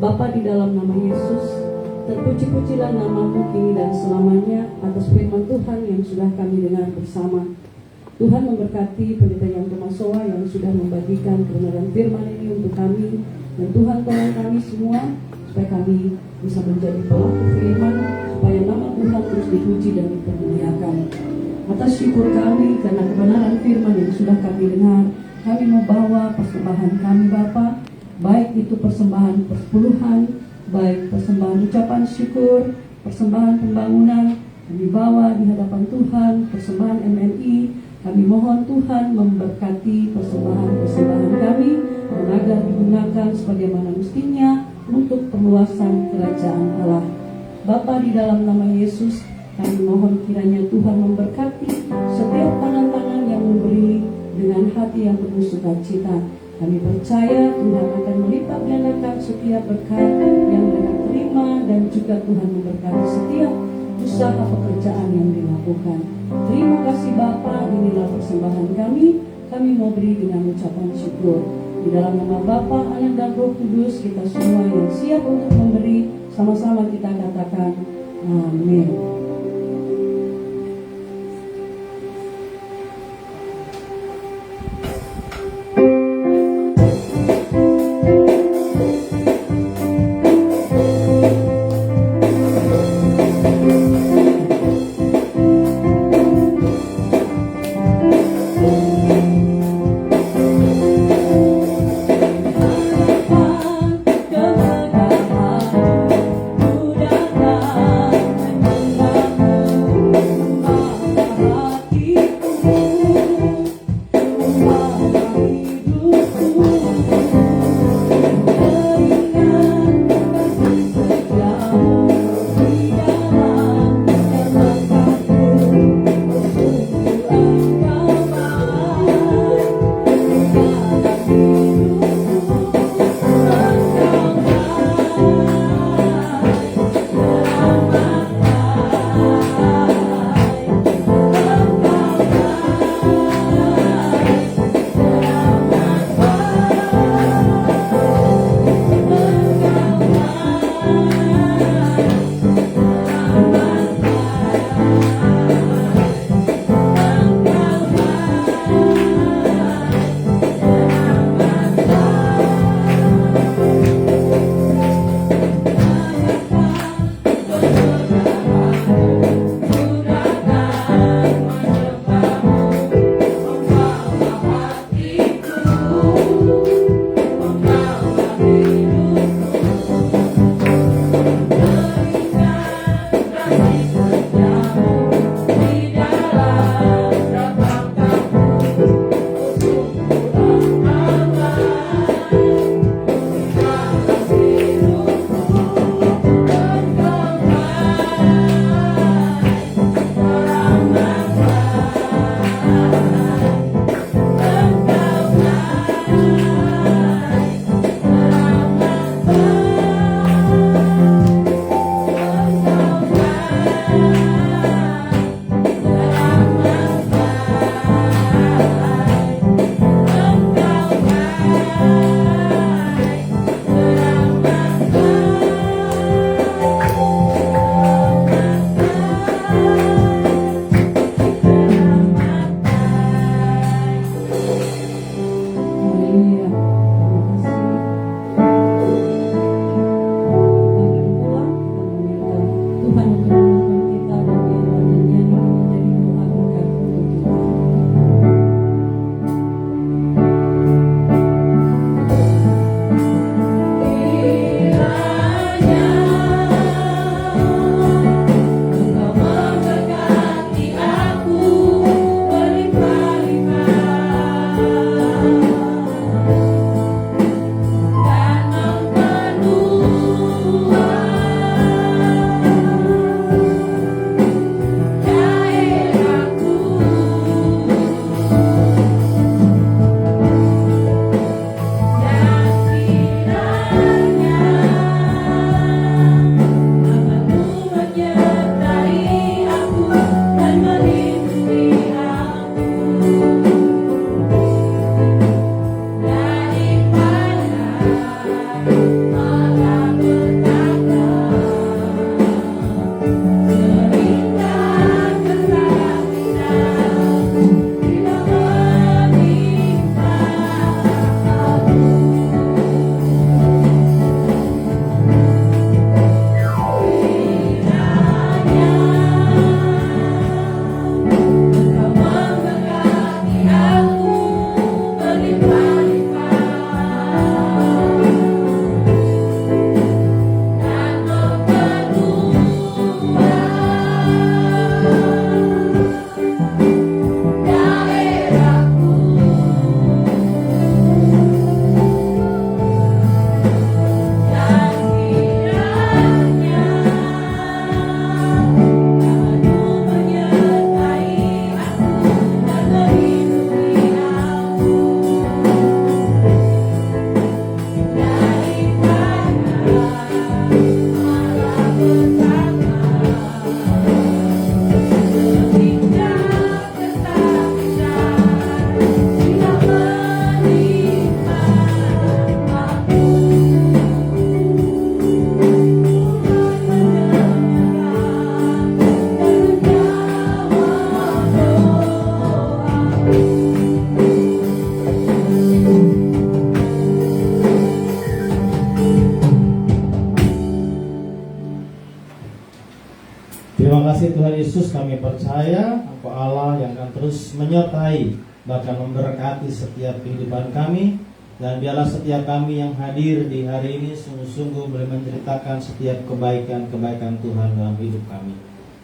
Bapa, di dalam nama Yesus, terpuji-pujilah namamu kini dan selamanya atas firman Tuhan yang sudah kami dengar bersama. Tuhan memberkati Pendeta Yanto Masowa yang sudah membagikan kebenaran firman ini untuk kami, dan Tuhan tolong kami semua supaya kami bisa menjadi pelaku firman, supaya nama Tuhan terus dipuji dan dipermuliakan. Atas syukur kami karena kebenaran firman yang sudah kami dengar, kami membawa persembahan kami Bapa, baik itu persembahan persepuluhan, baik persembahan ucapan syukur, persembahan pembangunan, kami bawa di hadapan Tuhan, persembahan MNI. Kami mohon Tuhan memberkati persembahan-persembahan kami, dan agar digunakan sebagaimana mestinya untuk perluasan kerajaan Allah. Bapa, di dalam nama Yesus, kami mohon kiranya Tuhan memberkati setiap tangan-tangan yang memberi dengan hati yang penuh sukacita. Kami percaya Tuhan akan melipat gandakan setiap berkat yang mereka terima, dan juga Tuhan memberkati setiap usaha pekerjaan yang dilakukan. Terima kasih Bapa, inilah persembahan kami. Kami mau beri dengan ucapan syukur. Di dalam nama Bapa, Anak dan Roh Kudus, kita semua yang siap untuk memberi, sama-sama kita katakan amin. Kemegahan, ku datang Tuhan untuk menuntun kita dan biarlah nyanyian ini menjadi doa berkat untuk kita. Kiranya Engkau memberkati aku berlimpah-limpah dan Terima kasih Tuhan Yesus, kami percaya Engkau Allah yang akan terus menyertai bahkan memberkati setiap kehidupan kami. Dan biarlah setiap kami yang hadir di hari ini sungguh-sungguh boleh menceritakan setiap kebaikan-kebaikan Tuhan dalam hidup kami.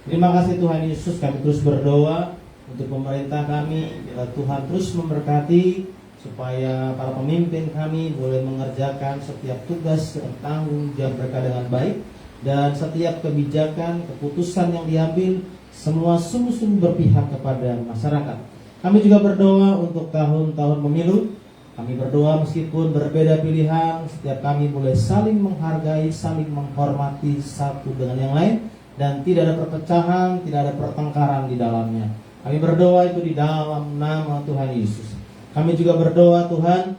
Terima kasih Tuhan Yesus, kami terus berdoa untuk pemerintah kami. Biarlah Tuhan terus memberkati supaya para pemimpin kami boleh mengerjakan setiap tugas dan tanggung jawab mereka dengan baik. Dan setiap kebijakan, keputusan yang diambil semua sungguh-sungguh berpihak kepada masyarakat. Kami juga berdoa untuk tahun-tahun pemilu. Kami berdoa meskipun berbeda pilihan, setiap kami boleh saling menghargai, saling menghormati satu dengan yang lain, dan tidak ada perpecahan, tidak ada pertengkaran di dalamnya. Kami berdoa itu di dalam nama Tuhan Yesus. Kami juga berdoa Tuhan,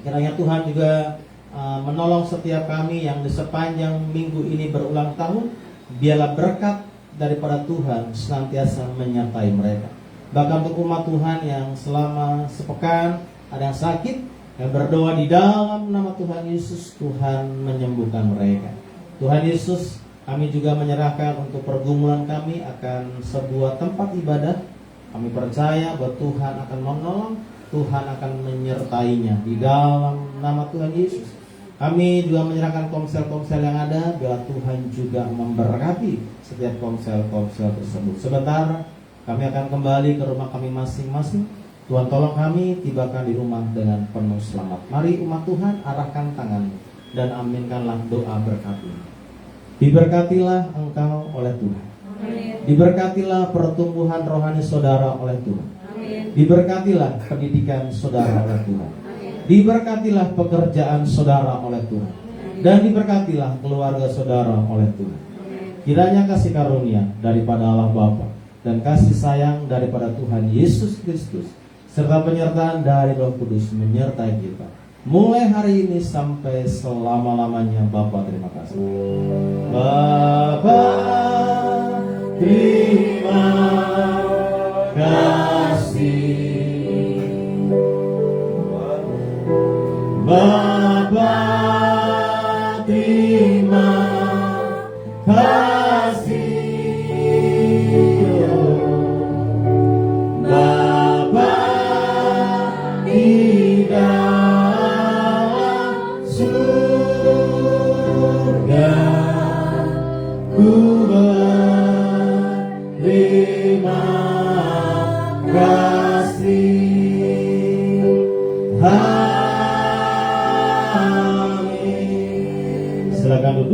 kiranya Tuhan juga menolong setiap kami yang di sepanjang minggu ini berulang tahun. Biarlah berkat daripada Tuhan senantiasa menyertai mereka. Bahkan untuk umat Tuhan yang selama sepekan ada yang sakit, yang berdoa di dalam nama Tuhan Yesus, Tuhan menyembuhkan mereka. Tuhan Yesus, kami juga menyerahkan untuk pergumulan kami akan sebuah tempat ibadah. Kami percaya bahwa Tuhan akan menolong, Tuhan akan menyertainya di dalam nama Tuhan Yesus. Kami juga menyerahkan komsel-komsel yang ada, biar Tuhan juga memberkati setiap komsel-komsel tersebut. Sebentar kami akan kembali ke rumah kami masing-masing. Tuhan tolong kami tibakan di rumah dengan penuh selamat. Mari umat Tuhan arahkan tanganmu dan aminkanlah doa berkat ini. Diberkatilah engkau oleh Tuhan. Amin. Diberkatilah pertumbuhan rohani saudara oleh Tuhan. Amin. Diberkatilah pendidikan saudara oleh Tuhan. Diberkatilah pekerjaan saudara oleh Tuhan. Dan diberkatilah keluarga saudara oleh Tuhan. Kiranya kasih karunia daripada Allah Bapa dan kasih sayang daripada Tuhan Yesus Kristus serta penyertaan dari Roh Kudus menyertai kita mulai hari ini sampai selama-lamanya. Bapa, terima kasih. Bapa, terima kasih. Bapa, terima kasih.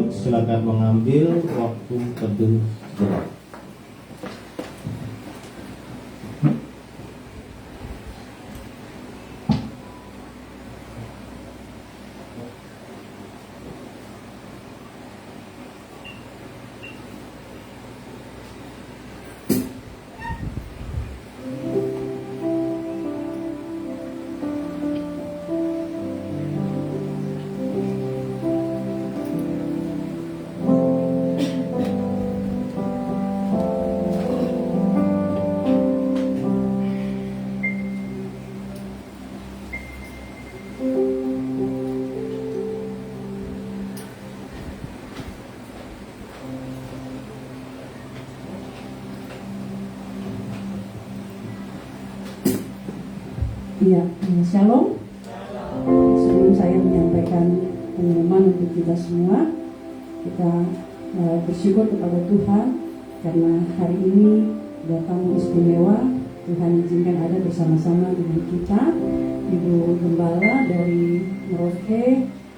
duduk, silakan mengambil waktu teduh sejenak. Ya, shalom. Sebelum saya menyampaikan pengumuman untuk kita semua, kita bersyukur kepada Tuhan karena hari ini datang istimewa. Tuhan izinkan ada bersama-sama dengan kita Ibu Gembala dari Merauke,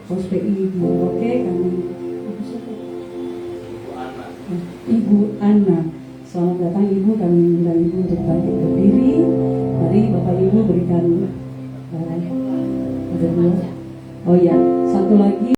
POSPI di Merauke, kami Ibu Ana. Selamat datang Ibu, kami mengundang Ibu untuk bangkit berdiri. Mari Bapak Ibu berikan ada dua. Oh ya, satu lagi.